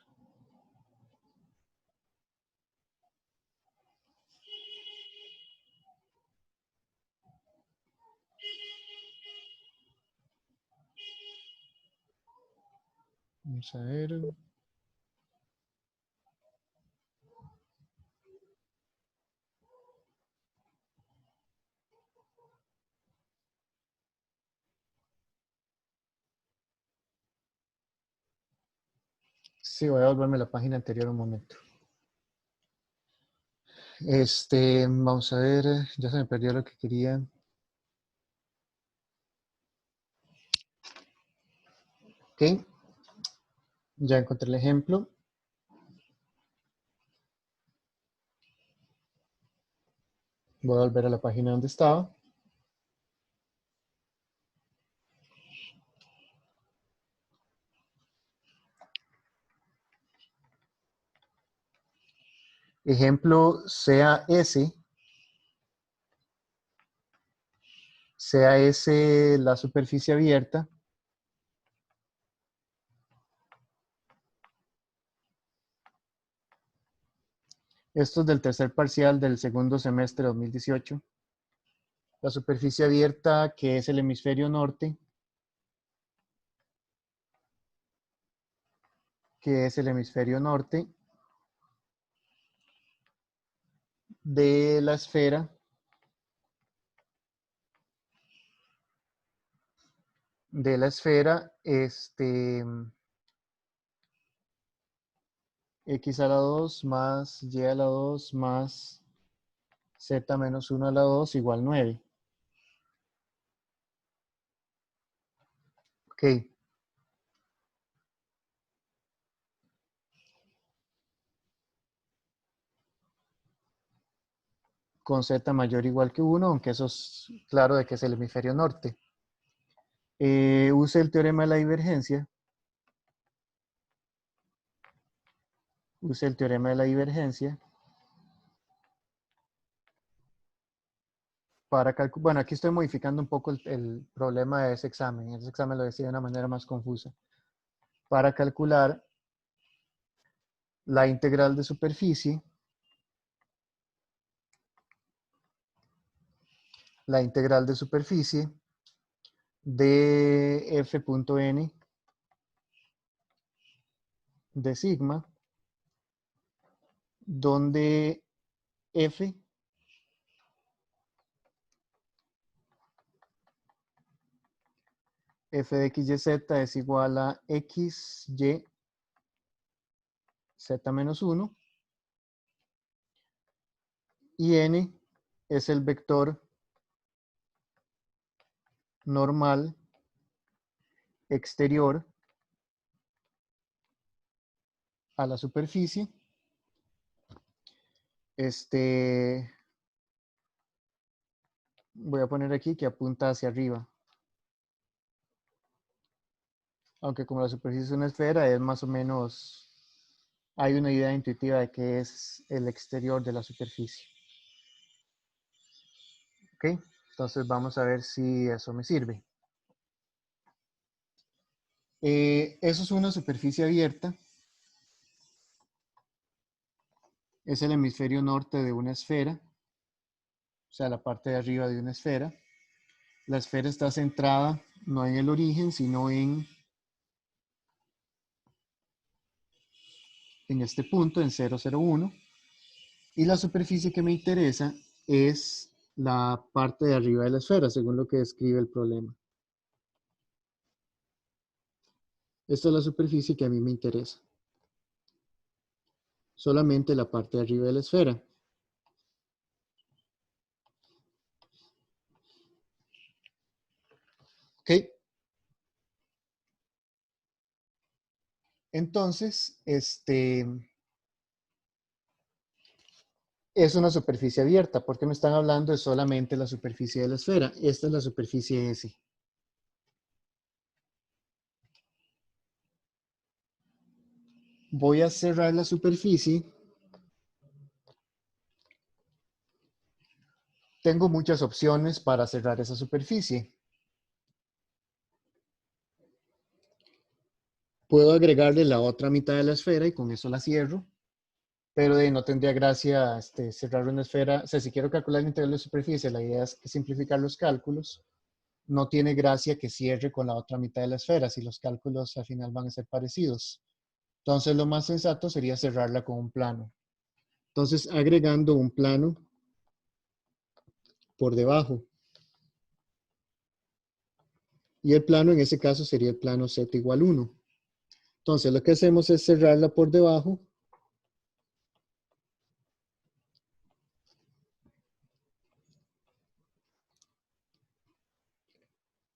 Speaker 1: Vamos a ver. Sí, voy a volverme a la página anterior un momento. Vamos a ver, ya se me perdió lo que quería. Ok, ya encontré el ejemplo. Voy a volver a la página donde estaba. Ejemplo, sea S la superficie abierta. Esto es del tercer parcial del segundo semestre de 2018. La superficie abierta, que es el hemisferio norte, de la esfera x a la 2 más y a la 2 más z menos 1 a la 2 igual 9. Ok. Con z mayor o igual que 1, aunque eso es claro de que es el hemisferio norte. Use el teorema de la divergencia. Para calcular. Bueno, aquí estoy modificando un poco el problema de ese examen. Ese examen lo decía de una manera más confusa. Para calcular la integral de superficie, de f.n de sigma, donde f de x y z es igual a x, y, z menos 1, y n es el vector normal exterior a la superficie Voy a poner aquí que apunta hacia arriba. Aunque como la superficie es una esfera, es más o menos, hay una idea intuitiva de que es el exterior de la superficie. ¿Ok? Entonces vamos a ver si eso me sirve. Eso es una superficie abierta. Es el hemisferio norte de una esfera. O sea, la parte de arriba de una esfera. La esfera está centrada no en el origen, sino en este punto, en 0,01. Y la superficie que me interesa es la parte de arriba de la esfera, según lo que describe el problema. Esta es la superficie que a mí me interesa. Solamente la parte de arriba de la esfera. ¿Ok? Entonces, es una superficie abierta, porque me están hablando de solamente la superficie de la esfera. Esta es la superficie S. Voy a cerrar la superficie. Tengo muchas opciones para cerrar esa superficie. Puedo agregarle la otra mitad de la esfera y con eso la cierro. Pero no tendría gracia cerrar una esfera. O sea, si quiero calcular el integral de superficie, la idea es simplificar los cálculos. No tiene gracia que cierre con la otra mitad de la esfera si los cálculos al final van a ser parecidos. Entonces lo más sensato sería cerrarla con un plano. Entonces agregando un plano por debajo. Y el plano en ese caso sería el plano z igual 1. Entonces lo que hacemos es cerrarla por debajo.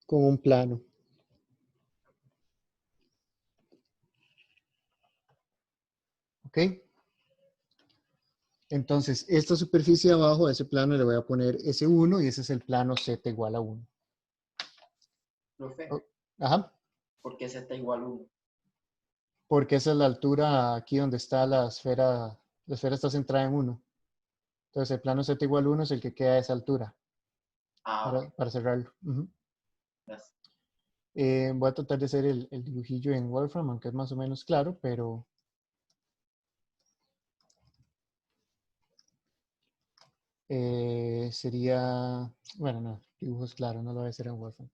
Speaker 1: Con un plano. ¿Ok? Entonces, esta superficie de abajo, a ese plano le voy a poner S1 y ese es el plano Z igual a 1.
Speaker 5: Profe,
Speaker 1: Ajá.
Speaker 5: ¿por qué z igual 1?
Speaker 1: Porque esa es la altura aquí donde está la esfera. La esfera está centrada en 1. Entonces, el plano Z igual a 1 es el que queda a esa altura.
Speaker 5: Ok.
Speaker 1: Para cerrarlo.
Speaker 5: Gracias.
Speaker 1: Voy a tratar de hacer el dibujillo en Wolfram, aunque es más o menos claro, pero sería, bueno, no, dibujos claros, no lo voy a hacer en Wolfram.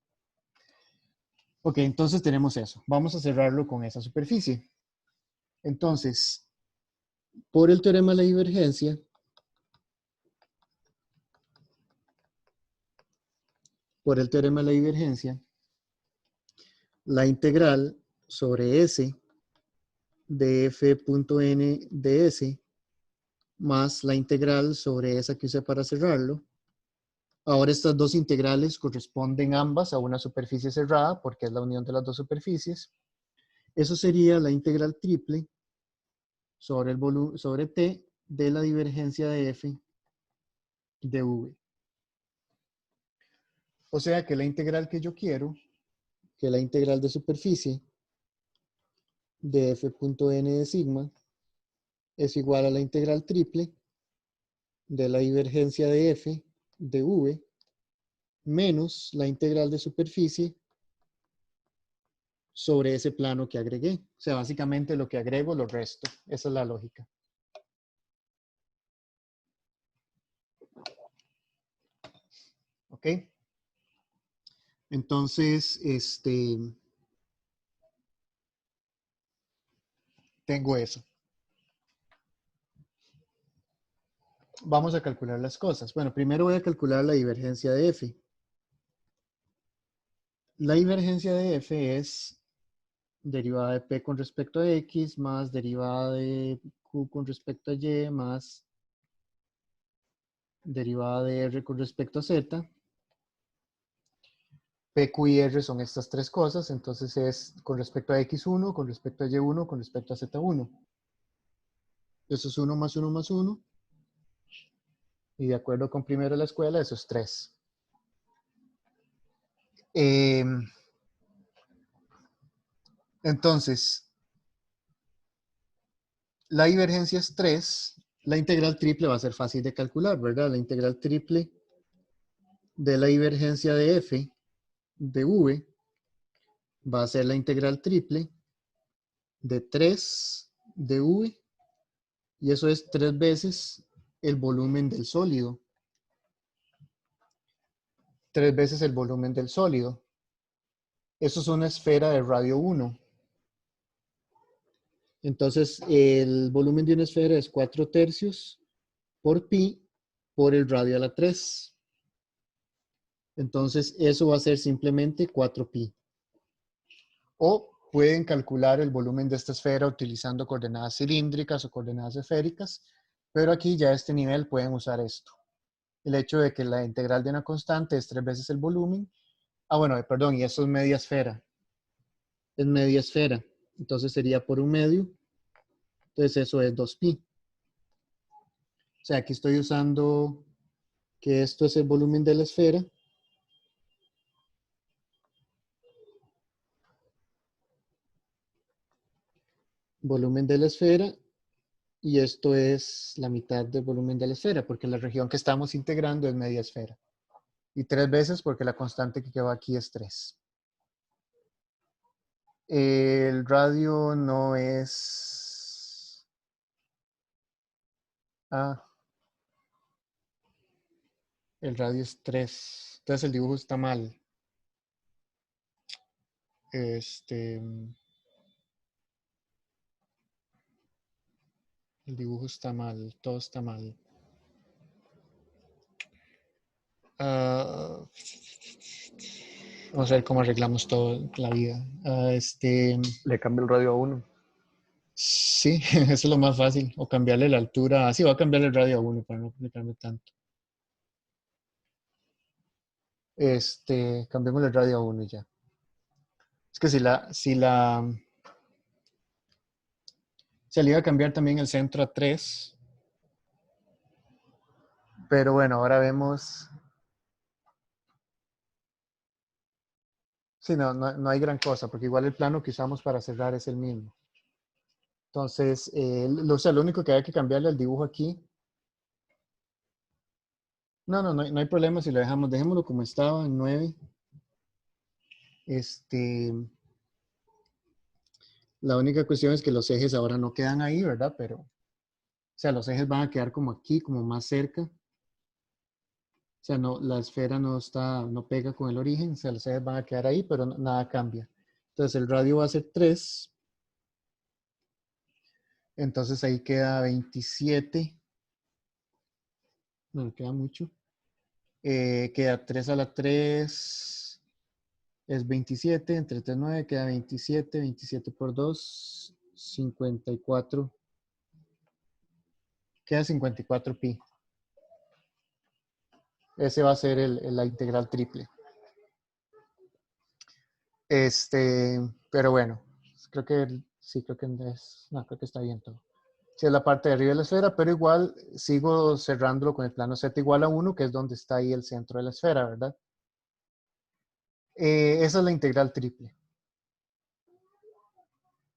Speaker 1: Ok, entonces tenemos eso. Vamos a cerrarlo con esa superficie. Entonces, por el teorema de la divergencia, la integral sobre S de f.n de S más la integral sobre esa que usé para cerrarlo. Ahora estas dos integrales corresponden ambas a una superficie cerrada porque es la unión de las dos superficies. Eso sería la integral triple sobre, sobre T de la divergencia de F de V. O sea que la integral que yo quiero, que la integral de superficie de f.n de sigma, es igual a la integral triple de la divergencia de F de V menos la integral de superficie sobre ese plano que agregué. O sea, básicamente lo que agrego lo resto. Esa es la lógica. ¿Ok? Entonces, tengo eso. Vamos a calcular las cosas. Bueno, primero voy a calcular la divergencia de F. La divergencia de F es derivada de P con respecto a X más derivada de Q con respecto a Y más derivada de R con respecto a Z. P, Q y R son estas tres cosas, entonces es con respecto a X1, con respecto a Y1, con respecto a Z1. Eso es 1 más 1 más 1. Y de acuerdo con primero la escuela, eso es 3. Entonces, la divergencia es 3. La integral triple va a ser fácil de calcular, ¿verdad? La integral triple de la divergencia de f de v va a ser la integral triple de 3 de v, y eso es 3 veces el volumen del sólido. 3 veces el volumen del sólido. Eso es una esfera de radio 1. Entonces, el volumen de una esfera es 4/3 por pi por el radio a la 3. Entonces, eso va a ser simplemente 4pi. O pueden calcular el volumen de esta esfera utilizando coordenadas cilíndricas o coordenadas esféricas, pero aquí ya a este nivel pueden usar esto. El hecho de que la integral de una constante es 3 veces el volumen. Ah, bueno, perdón, y eso es media esfera. Es media esfera. Entonces sería por 1/2. Entonces eso es 2pi. O sea, aquí estoy usando que esto es el volumen de la esfera. Volumen de la esfera. Y esto es la mitad del volumen de la esfera, porque la región que estamos integrando es media esfera. Y 3 veces porque la constante que queda aquí es 3. El radio no es... Ah. El radio es 3. Entonces el dibujo está mal. El dibujo está mal. Todo está mal. Vamos a ver cómo arreglamos todo la vida.
Speaker 4: Le cambio el radio a 1.
Speaker 1: Sí, eso es lo más fácil. O cambiarle la altura. Sí, voy a cambiarle el radio a 1 para no complicarme tanto. Cambiemos el radio a 1 y ya. Es que se le iba a cambiar también el centro a 3. Pero bueno, ahora vemos. Sí, no hay gran cosa, porque igual el plano que usamos para cerrar es el mismo. Entonces, o sea, lo único que hay que cambiarle al dibujo aquí. No hay problema si lo dejamos. Dejémoslo como estaba, en 9. La única cuestión es que los ejes ahora no quedan ahí, ¿verdad? Pero, o sea, los ejes van a quedar como aquí, como más cerca. O sea, la esfera no pega con el origen. O sea, los ejes van a quedar ahí, pero nada cambia. Entonces, el radio va a ser 3. Entonces, ahí queda 27. No, queda mucho. Queda 3 a la 3 es 27, entre 3 y 9 queda 27, 27 por 2, 54. Queda 54 pi. Ese va a ser la integral triple. Pero bueno, creo que sí, creo que está bien todo. Sí, es la parte de arriba de la esfera, pero igual sigo cerrándolo con el plano z igual a 1, que es donde está ahí el centro de la esfera, ¿verdad? Esa es la integral triple.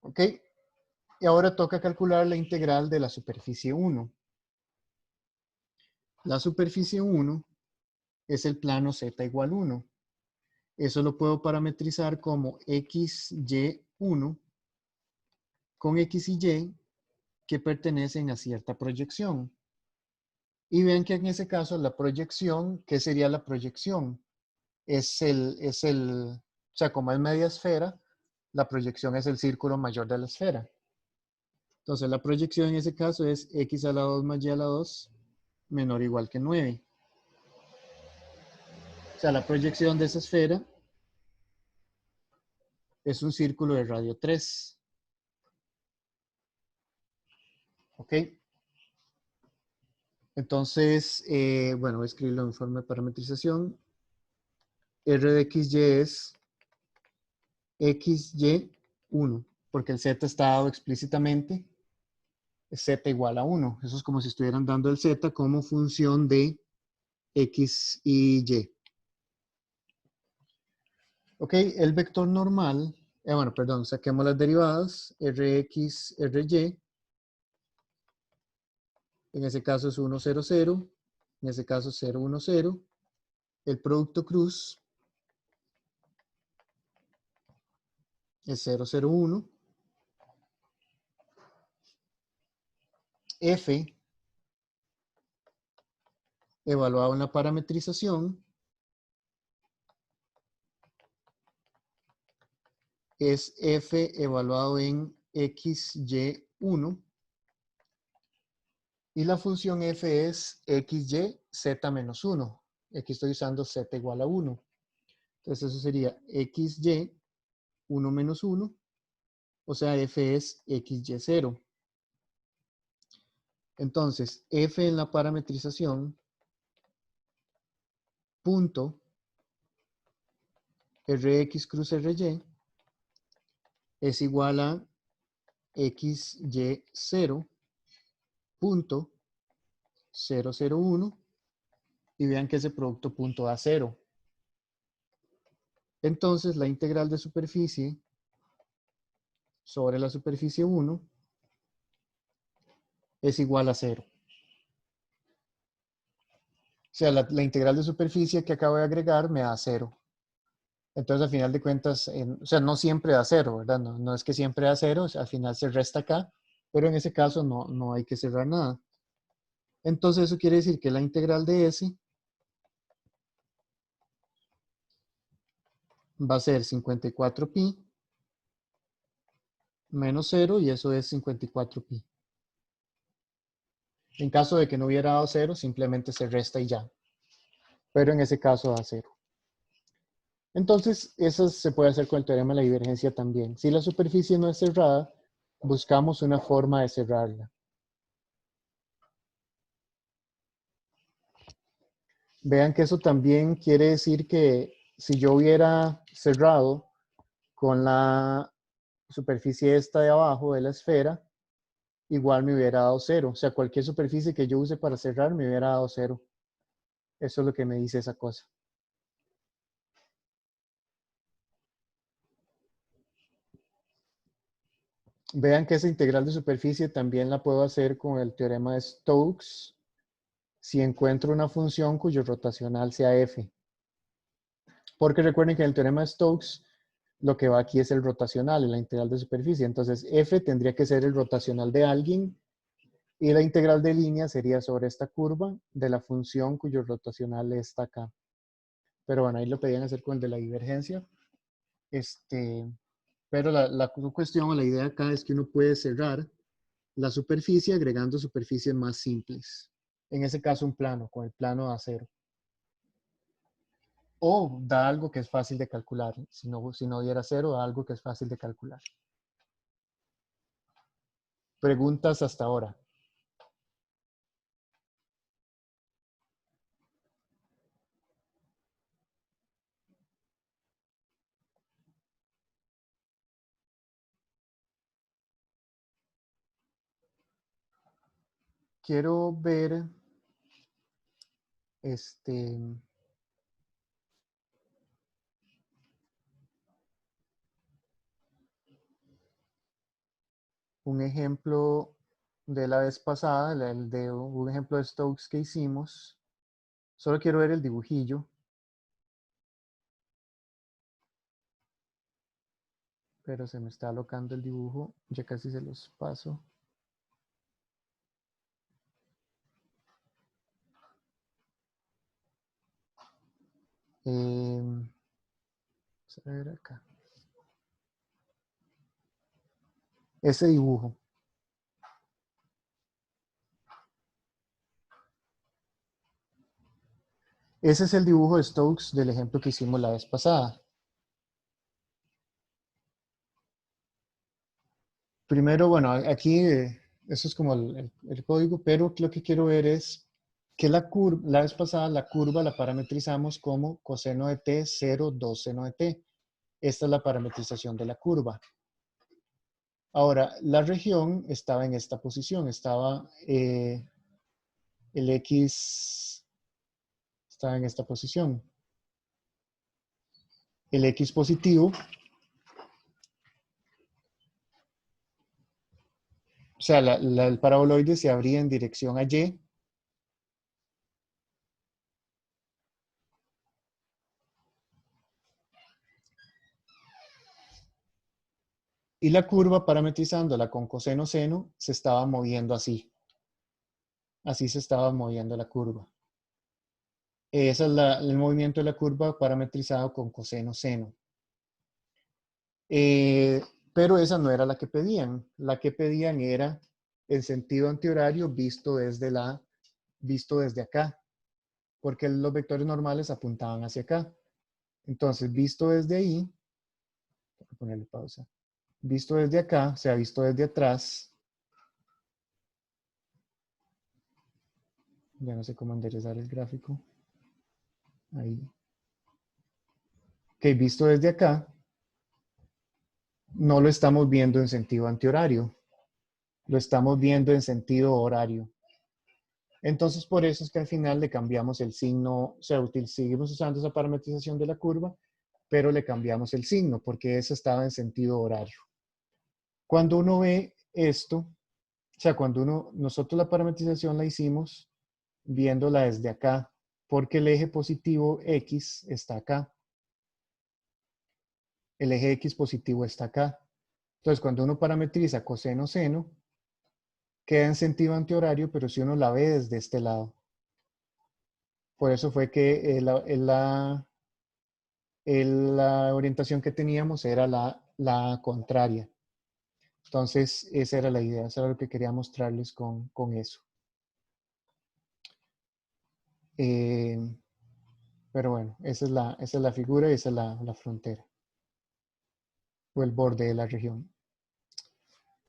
Speaker 1: ¿Ok? Y ahora toca calcular la integral de la superficie 1. La superficie 1 es el plano z igual 1. Eso lo puedo parametrizar como xy1 con x y y que pertenecen a cierta proyección. Y ven que en ese caso la proyección, ¿qué sería la proyección? O sea, como es media esfera, la proyección es el círculo mayor de la esfera. Entonces la proyección en ese caso es x a la 2 más y a la 2 menor o igual que 9. O sea, la proyección de esa esfera es un círculo de radio 3. ¿Ok? Entonces, bueno, voy a escribirlo en forma de parametrización. R de XY es XY1, porque el Z está dado explícitamente. z igual a 1. Eso es como si estuvieran dando el z como función de x y y. Ok, el vector normal, bueno, perdón, saquemos las derivadas, rx, ry, en ese caso es 1, 0, 0, en ese caso 0, 1, 0, el producto cruz es 0, 0, 1, f, evaluado en la parametrización, es f evaluado en xy1, y la función f es xy z menos 1. Aquí estoy usando z igual a 1. Entonces eso sería xy 1 menos 1, o sea, f es xy0. Entonces, f en la parametrización, punto rx cruz ry, es igual a xy0 punto 001, y vean que ese producto punto da 0. Entonces, la integral de superficie sobre la superficie 1 es igual a 0. O sea, la integral de superficie que acabo de agregar me da 0. Entonces, al final de cuentas, o sea, no siempre da 0, ¿verdad? No es que siempre da 0, o sea, al final se resta acá, pero en ese caso no hay que cerrar nada. Entonces, eso quiere decir que la integral de S va a ser 54pi menos 0, y eso es 54pi. En caso de que no hubiera dado 0, simplemente se resta y ya. Pero en ese caso da 0. Entonces, eso se puede hacer con el teorema de la divergencia también. Si la superficie no es cerrada, buscamos una forma de cerrarla. Vean que eso también quiere decir que si yo hubiera cerrado con la superficie esta de abajo de la esfera, igual me hubiera dado 0. O sea, cualquier superficie que yo use para cerrar me hubiera dado 0. Eso es lo que me dice esa cosa. Vean que esa integral de superficie también la puedo hacer con el teorema de Stokes si encuentro una función cuyo rotacional sea f. Porque recuerden que en el teorema de Stokes lo que va aquí es el rotacional, la integral de superficie. Entonces f tendría que ser el rotacional de alguien, y la integral de línea sería sobre esta curva de la función cuyo rotacional está acá. Pero bueno, ahí lo pedían hacer con el de la divergencia. Pero la cuestión o la idea acá es que uno puede cerrar la superficie agregando superficies más simples. En ese caso un plano, con el plano a 0. O da algo que es fácil de calcular. Si no diera 0, da algo que es fácil de calcular. Preguntas hasta ahora. Quiero ver un ejemplo de la vez pasada, un ejemplo de Stokes que hicimos. Solo quiero ver el dibujillo. Pero se me está alocando el dibujo. Ya casi se los paso. Vamos a ver acá. Ese dibujo. Ese es el dibujo de Stokes del ejemplo que hicimos la vez pasada. Primero, bueno, aquí eso es como el código, pero lo que quiero ver es que la vez pasada la curva la parametrizamos como coseno de t, 0, 2 seno de t. Esta es la parametrización de la curva. Ahora, la región estaba en esta posición, estaba el X, estaba en esta posición. El X positivo, o sea, el paraboloide se abría en dirección a Y. Y la curva, parametrizándola con coseno seno, se estaba moviendo así. Así se estaba moviendo la curva. Ese es el movimiento de la curva parametrizado con coseno seno. Pero esa no era la que pedían. La que pedían era el sentido antihorario visto desde acá. Porque los vectores normales apuntaban hacia acá. Entonces, visto desde ahí, voy a ponerle pausa. Visto desde acá, o sea, visto desde atrás. Ya no sé cómo enderezar el gráfico. Ahí. Ok, visto desde acá, no lo estamos viendo en sentido antihorario. Lo estamos viendo en sentido horario. Entonces, por eso es que al final le cambiamos el signo, o sea, seguimos usando esa parametrización de la curva, pero le cambiamos el signo, porque eso estaba en sentido horario. Cuando uno ve esto, o sea, nosotros la parametrización la hicimos viéndola desde acá, porque el eje positivo X está acá. El eje X positivo está acá. Entonces, cuando uno parametriza coseno seno, queda en sentido antihorario, pero si uno la ve desde este lado. Por eso fue que la orientación que teníamos era la contraria. Entonces, esa era la idea, eso era lo que quería mostrarles con eso. Pero bueno, esa es la figura y esa es la frontera. O el borde de la región.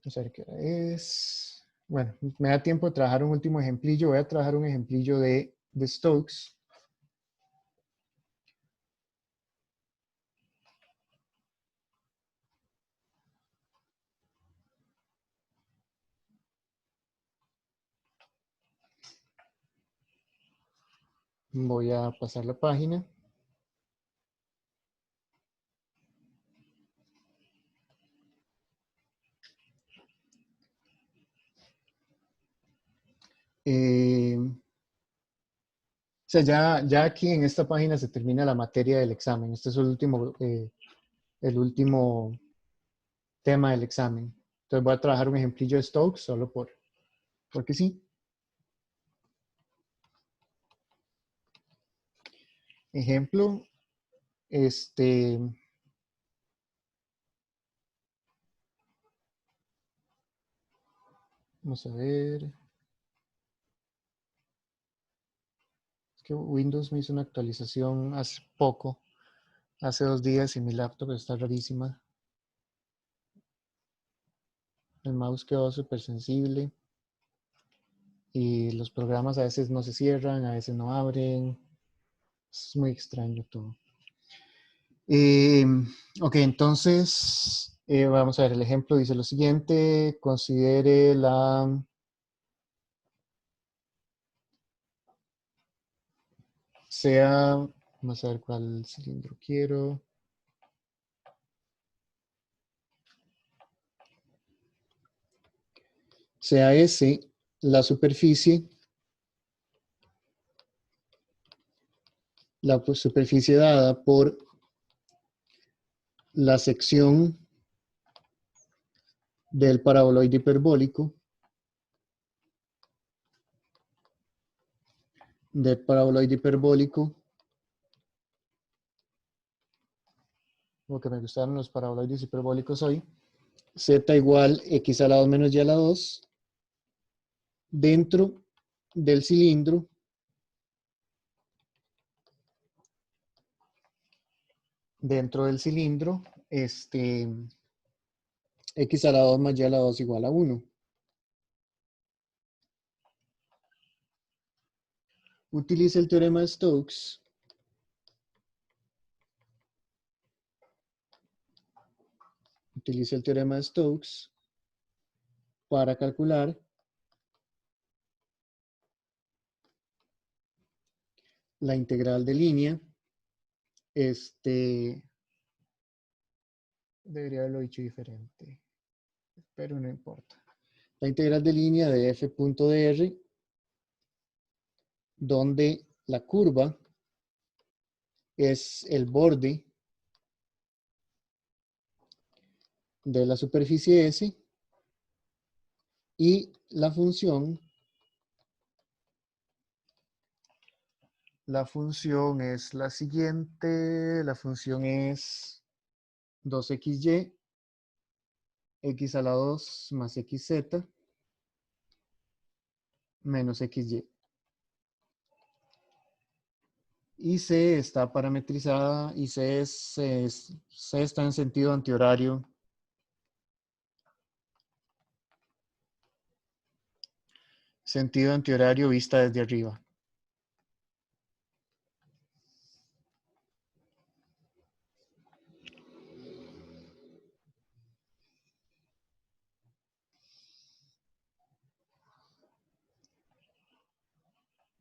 Speaker 1: Vamos a ver qué hora es. Bueno, me da tiempo de trabajar un último ejemplillo. Voy a trabajar un ejemplillo de Stokes. Voy a pasar la página. O sea, ya aquí en esta página se termina la materia del examen. Este es el último tema del examen. Entonces voy a trabajar un ejemplillo de Stokes solo porque sí. Ejemplo, vamos a ver. Es que Windows me hizo una actualización hace poco, hace 2 días, y mi laptop está rarísima. El mouse quedó súper sensible. Y los programas a veces no se cierran, a veces no abren. Es muy extraño todo. Ok, entonces vamos a ver, el ejemplo dice lo siguiente. Considere vamos a ver cuál cilindro quiero. Sea S la superficie dada por la sección del paraboloide hiperbólico porque me gustaron los paraboloides hiperbólicos hoy, z igual x a la 2 menos y a la 2 dentro del cilindro x a la 2 más y a la 2 igual a 1. Utiliza el teorema de Stokes. Utiliza el teorema de Stokes para calcular la integral de línea. Debería haberlo dicho diferente, pero no importa. La integral de línea de f.dr, donde la curva es el borde de la superficie S y la función es la siguiente. La función es 2xy, x a la 2 más xz menos xy. Y C está parametrizada y C está en sentido antihorario. Sentido antihorario vista desde arriba.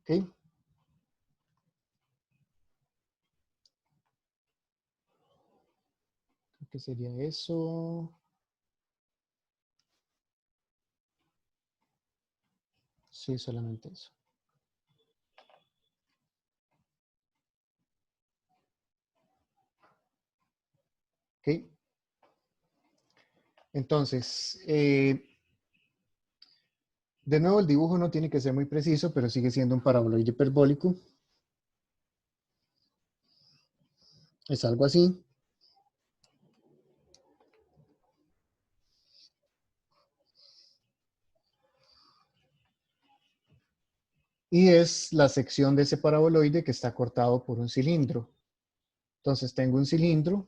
Speaker 1: ¿Ok? ¿Qué sería eso? Sí, solamente eso. ¿Ok? Entonces, de nuevo el dibujo no tiene que ser muy preciso, pero sigue siendo un paraboloide hiperbólico. Es algo así. Y es la sección de ese paraboloide que está cortado por un cilindro. Entonces tengo un cilindro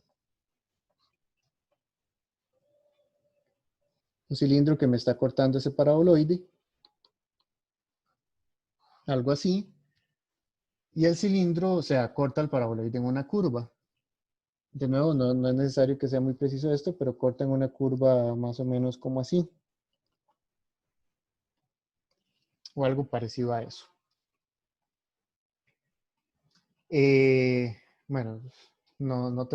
Speaker 1: que me está cortando ese paraboloide. Algo así. Y el cilindro, o sea, corta el paraboloide en una curva. De nuevo, no es necesario que sea muy preciso esto, pero corta en una curva más o menos como así. O algo parecido a eso. Bueno, no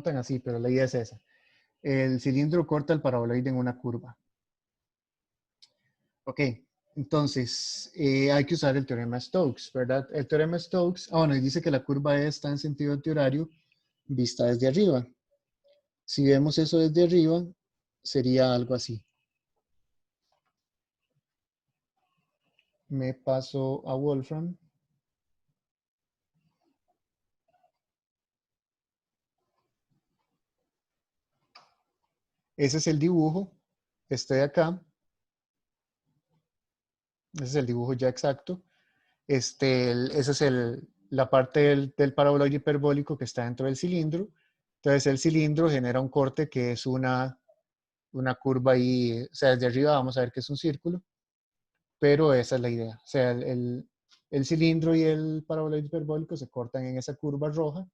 Speaker 1: tan así, pero la idea es esa. El cilindro corta el paraboloide en una curva. Ok, entonces hay que usar el teorema de Stokes, ¿verdad? El teorema de Stokes, bueno, y dice que la curva E está en sentido antihorario vista desde arriba. Si vemos eso desde arriba, sería algo así. Me paso a Wolfram. Ese es el dibujo, este de acá. Ese es el dibujo ya exacto. Esa es la parte del paraboloide hiperbólico que está dentro del cilindro. Entonces el cilindro genera un corte que es una curva ahí, o sea, desde arriba vamos a ver que es un círculo, pero esa es la idea. O sea, el cilindro y el paraboloide hiperbólico se cortan en esa curva roja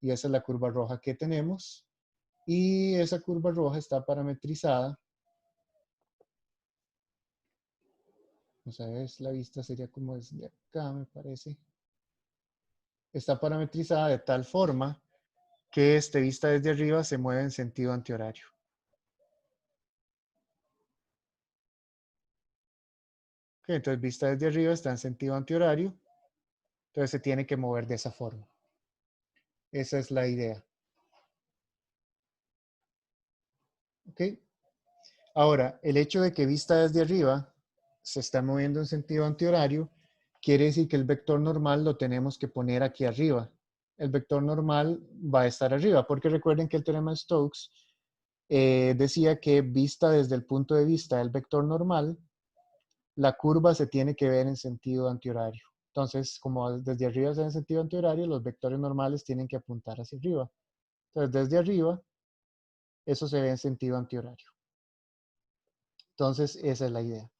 Speaker 1: y esa es la curva roja que tenemos. Y esa curva roja está parametrizada. O sea, la vista sería como desde acá, me parece. Está parametrizada de tal forma que vista desde arriba se mueve en sentido antihorario. Okay, entonces vista desde arriba está en sentido antihorario. Entonces se tiene que mover de esa forma. Esa es la idea. ¿Ok? Ahora, el hecho de que vista desde arriba se está moviendo en sentido antihorario, quiere decir que el vector normal lo tenemos que poner aquí arriba. El vector normal va a estar arriba, porque recuerden que el teorema de Stokes decía que vista desde el punto de vista del vector normal, la curva se tiene que ver en sentido antihorario. Entonces, como desde arriba se ve en sentido antihorario, los vectores normales tienen que apuntar hacia arriba. Entonces, desde arriba, eso se ve en sentido antihorario. Entonces, esa es la idea.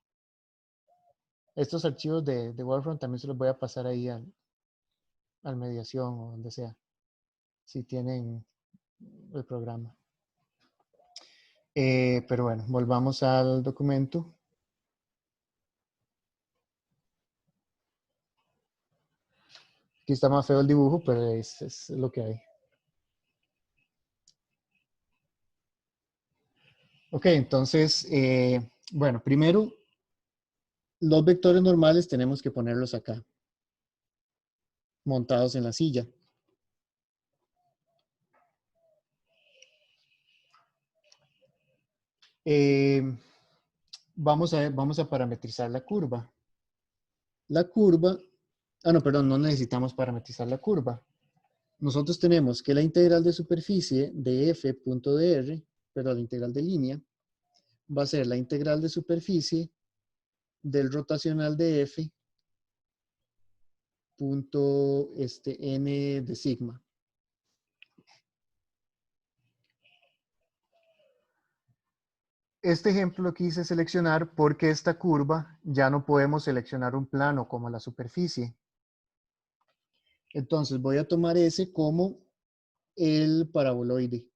Speaker 1: Estos archivos de Wolfram también se los voy a pasar ahí al mediación o donde sea, si tienen el programa. Pero bueno, volvamos al documento. Aquí está más feo el dibujo, pero es lo que hay. Ok, entonces, bueno, primero, los vectores normales tenemos que ponerlos acá, montados en la silla. Vamos a parametrizar la curva. La curva, no, perdón, no necesitamos parametrizar la curva. Nosotros tenemos que la integral de superficie de f.dr, pero la integral de línea, va a ser la integral de superficie del rotacional de f punto n de sigma. Este ejemplo lo quise seleccionar porque esta curva ya no podemos seleccionar un plano como la superficie. Entonces voy a tomar ese como el paraboloide.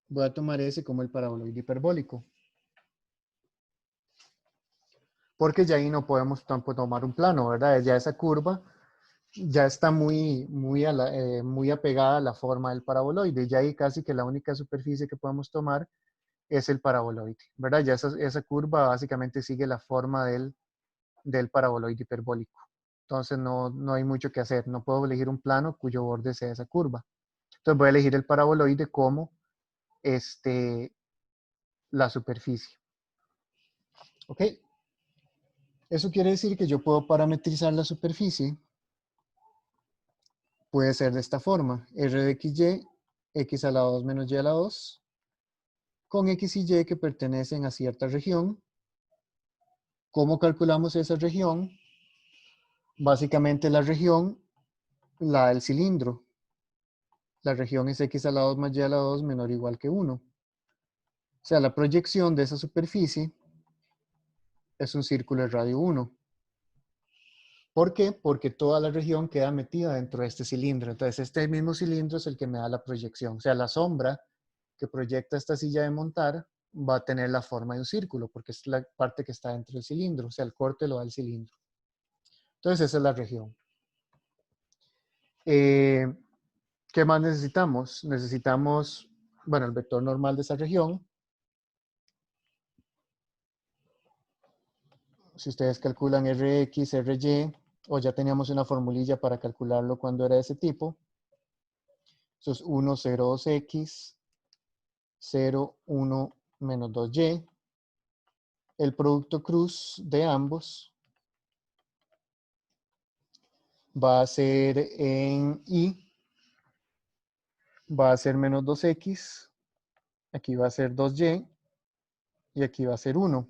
Speaker 1: Voy a tomar ese como el paraboloide hiperbólico. Porque ya ahí no podemos tampoco tomar un plano, ¿verdad? Ya esa curva ya está muy apegada a la forma del paraboloide. Ya ahí casi que la única superficie que podemos tomar es el paraboloide, ¿verdad? Ya esa curva básicamente sigue la forma del paraboloide hiperbólico. Entonces no hay mucho que hacer. No puedo elegir un plano cuyo borde sea esa curva. Entonces voy a elegir el paraboloide como la superficie. ¿Ok? Eso quiere decir que yo puedo parametrizar la superficie. Puede ser de esta forma. R de XY, X a la 2 menos Y a la 2, con X y Y que pertenecen a cierta región. ¿Cómo calculamos esa región? Básicamente la región, la del cilindro. La región es X a la 2 más Y a la 2 menor o igual que 1. O sea, la proyección de esa superficie es un círculo de radio 1. ¿Por qué? Porque toda la región queda metida dentro de este cilindro. Entonces, este mismo cilindro es el que me da la proyección. O sea, la sombra que proyecta esta silla de montar va a tener la forma de un círculo, porque es la parte que está dentro del cilindro. O sea, el corte lo da el cilindro. Entonces, esa es la región. ¿Qué más necesitamos? Necesitamos, bueno, el vector normal de esa región. Si ustedes calculan Rx, Ry, o ya teníamos una formulilla para calcularlo cuando era de ese tipo. Eso es 1, 0, 2x, 0, 1, menos 2y. El producto cruz de ambos va a ser en y, va a ser menos 2x, aquí va a ser 2y, y aquí va a ser 1.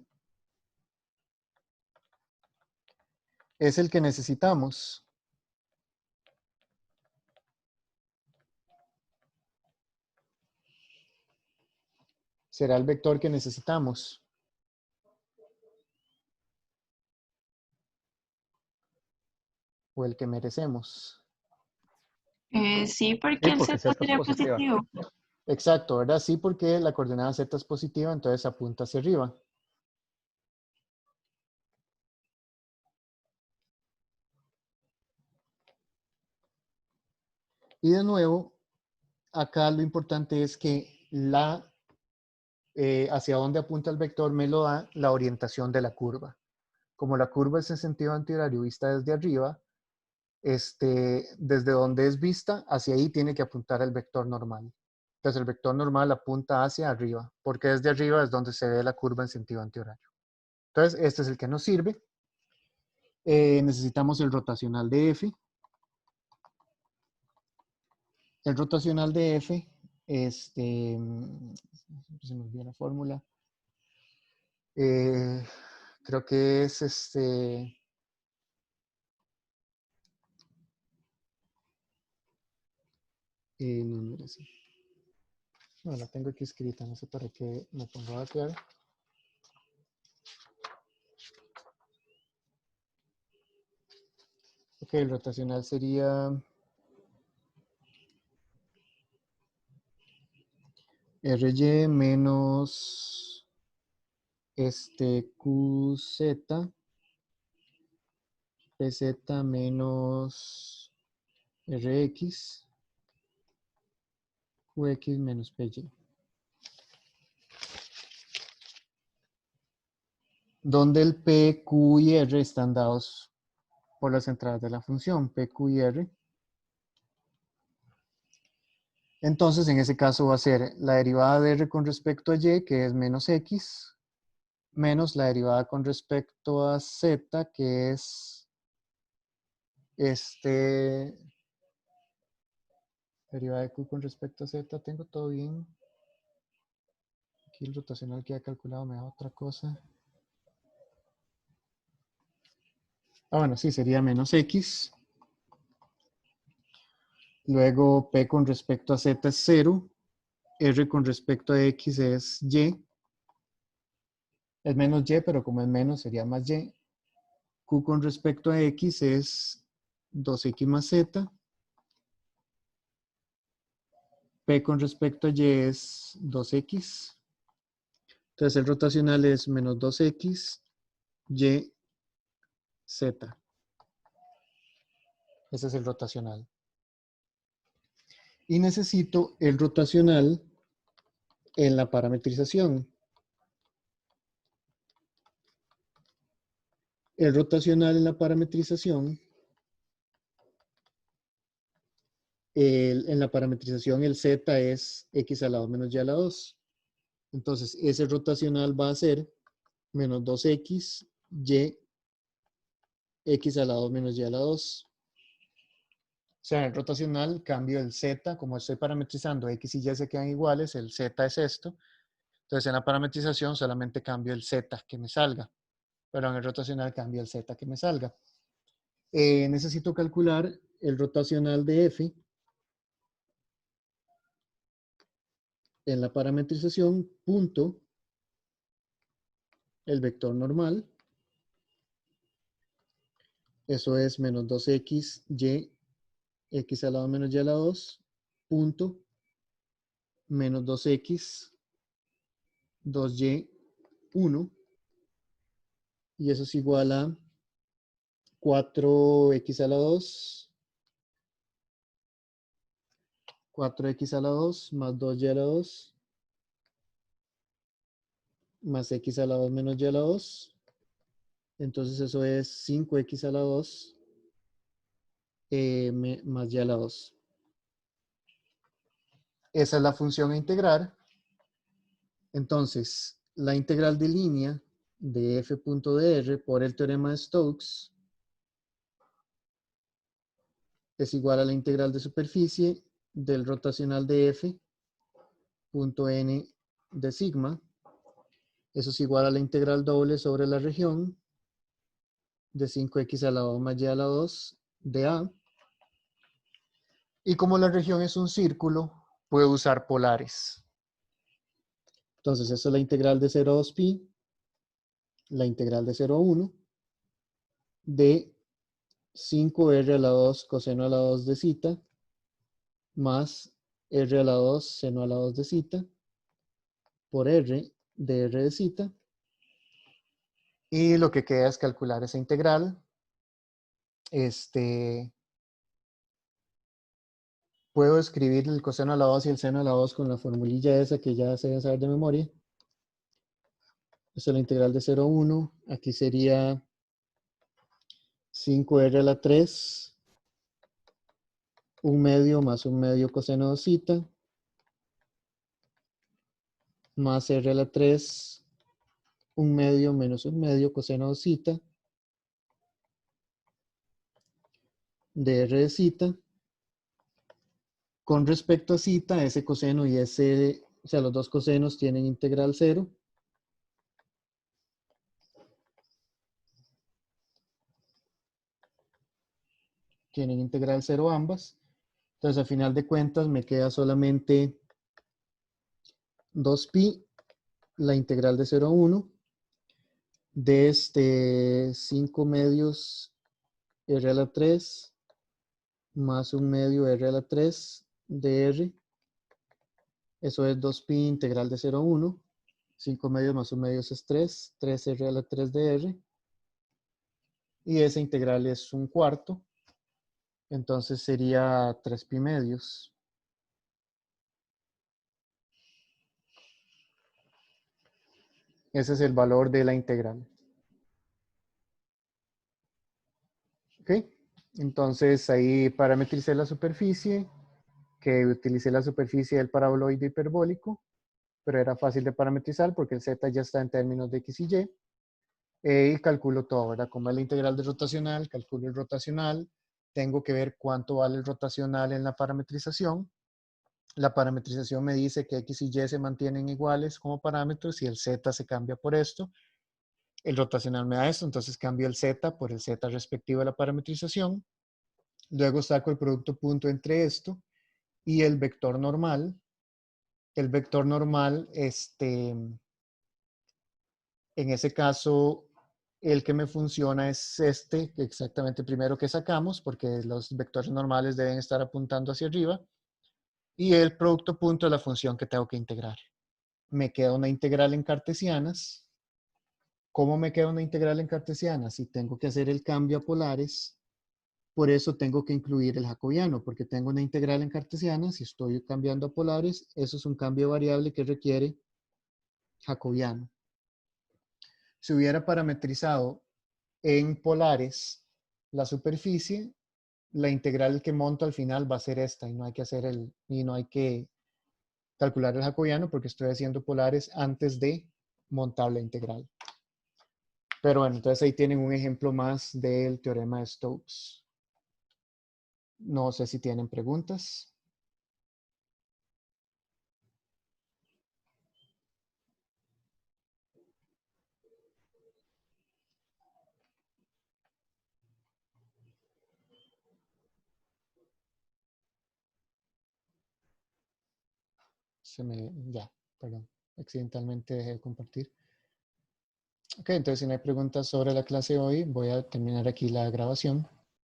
Speaker 1: Es el que necesitamos. Será el vector que necesitamos. O el que merecemos.
Speaker 2: Sí, porque
Speaker 4: Sí,
Speaker 2: el
Speaker 4: porque
Speaker 2: Z
Speaker 4: Z es
Speaker 2: sería
Speaker 4: positiva.
Speaker 2: positivo.
Speaker 1: Exacto, ¿verdad? Sí, porque la coordenada z es positiva, entonces apunta hacia arriba. Y de nuevo, acá lo importante es que hacia dónde apunta el vector me lo da la orientación de la curva. Como la curva es en sentido antihorario vista desde arriba, desde donde es vista, hacia ahí tiene que apuntar el vector normal. Entonces el vector normal apunta hacia arriba, porque desde arriba es donde se ve la curva en sentido antihorario. Entonces este es el que nos sirve. Necesitamos el rotacional de F. El rotacional de F, se me olvidó la fórmula. Creo que es no era así. No, la tengo aquí escrita, no sé para qué me pongo a crear. Ok, el rotacional sería RY menos QZ, PZ menos RX, QX menos PY. Donde el P, Q y R están dados por las entradas de la función, P, Q y R. Entonces, en ese caso va a ser la derivada de R con respecto a Y, que es menos X, menos la derivada con respecto a Z, que es derivada de Q con respecto a Z, tengo todo bien. Aquí el rotacional que ha calculado me da otra cosa. Bueno, sí, sería menos X. Luego P con respecto a Z es 0. R con respecto a X es Y. Es menos Y, pero como es menos sería más Y. Q con respecto a X es 2X más Z. P con respecto a Y es 2X. Entonces el rotacional es menos 2X, Y, Z. Ese es el rotacional. Y necesito el rotacional en la parametrización. El rotacional en la parametrización, en la parametrización el Z es X a la 2 menos Y a la 2. Entonces ese rotacional va a ser menos 2X, Y, X a la 2 menos Y a la 2. O sea, el rotacional cambio el Z, como estoy parametrizando X y Y se quedan iguales, el Z es esto. Entonces en la parametrización solamente cambio el Z que me salga, pero en el rotacional cambio el Z que me salga. Necesito calcular el rotacional de F en la parametrización, punto, el vector normal. Eso es menos 2X, Y, X a la 2 menos Y a la 2, punto, menos 2X, 2Y, 1. Y eso es igual a 4X a la 2, 4X a la 2 más 2Y a la 2, más X a la 2 menos Y a la 2. Entonces eso es 5X a la 2 más Y a la 2. Esa es la función a integrar. Entonces, la integral de línea de f.dr por el teorema de Stokes es igual a la integral de superficie del rotacional de f.n de sigma. Eso es igual a la integral doble sobre la región de 5x a la 2 más y a la 2 de A. Y como la región es un círculo, puedo usar polares. Entonces, eso es la integral de 0 a 2pi, la integral de 0 a 1, de 5r a la 2 coseno a la 2 de zeta, más r a la 2 seno a la 2 de zeta, por r de r de zeta. Y lo que queda es calcular esa integral. Puedo escribir el coseno a la 2 y el seno a la 2 con la formulilla esa que ya se debe saber de memoria. Esta es la integral de 0 a 1. Aquí sería 5r a la 3, 1 medio más 1 medio coseno de zeta, más r a la 3, 1 medio menos 1 medio coseno de zeta, de r de zeta. Con respecto a zeta, ese coseno y ese, o sea, los dos cosenos tienen integral 0. Tienen integral 0 ambas. Entonces, al final de cuentas, me queda solamente 2pi, la integral de 0 a 1, de 5 medios r a la 3, más 1 medio r a la 3 de r, Eso es 2pi integral de 0 a 1. 5 medios más 1 medios es 3. 3r a la 3 de r. Y esa integral es 1/4. Entonces sería 3pi medios. Ese es el valor de la integral. ¿Ok? Entonces ahí parametricé la superficie, que utilicé la superficie del paraboloide hiperbólico, pero era fácil de parametrizar porque el z ya está en términos de x y y. Y calculo todo, ¿verdad? Como es la integral de rotacional, calculo el rotacional. Tengo que ver cuánto vale el rotacional en la parametrización. La parametrización me dice que x y y se mantienen iguales como parámetros y el z se cambia por esto. El rotacional me da esto, entonces cambio el z por el z respectivo de la parametrización. Luego saco el producto punto entre esto y el vector normal. El vector normal, en ese caso, el que me funciona es este, exactamente primero que sacamos, porque los vectores normales deben estar apuntando hacia arriba. Y el producto punto es la función que tengo que integrar. Me queda una integral en cartesianas. ¿Cómo me queda una integral en cartesianas? Si tengo que hacer el cambio a polares, por eso tengo que incluir el jacobiano, porque tengo una integral en cartesianas y estoy cambiando a polares. Eso es un cambio de variable que requiere jacobiano. Si hubiera parametrizado en polares la superficie, la integral que monto al final va a ser esta y no hay que calcular el jacobiano porque estoy haciendo polares antes de montar la integral. Pero bueno, entonces ahí tienen un ejemplo más del teorema de Stokes. No sé si tienen preguntas. Perdón, accidentalmente dejé de compartir. Ok, entonces si no hay preguntas sobre la clase hoy, voy a terminar aquí la grabación.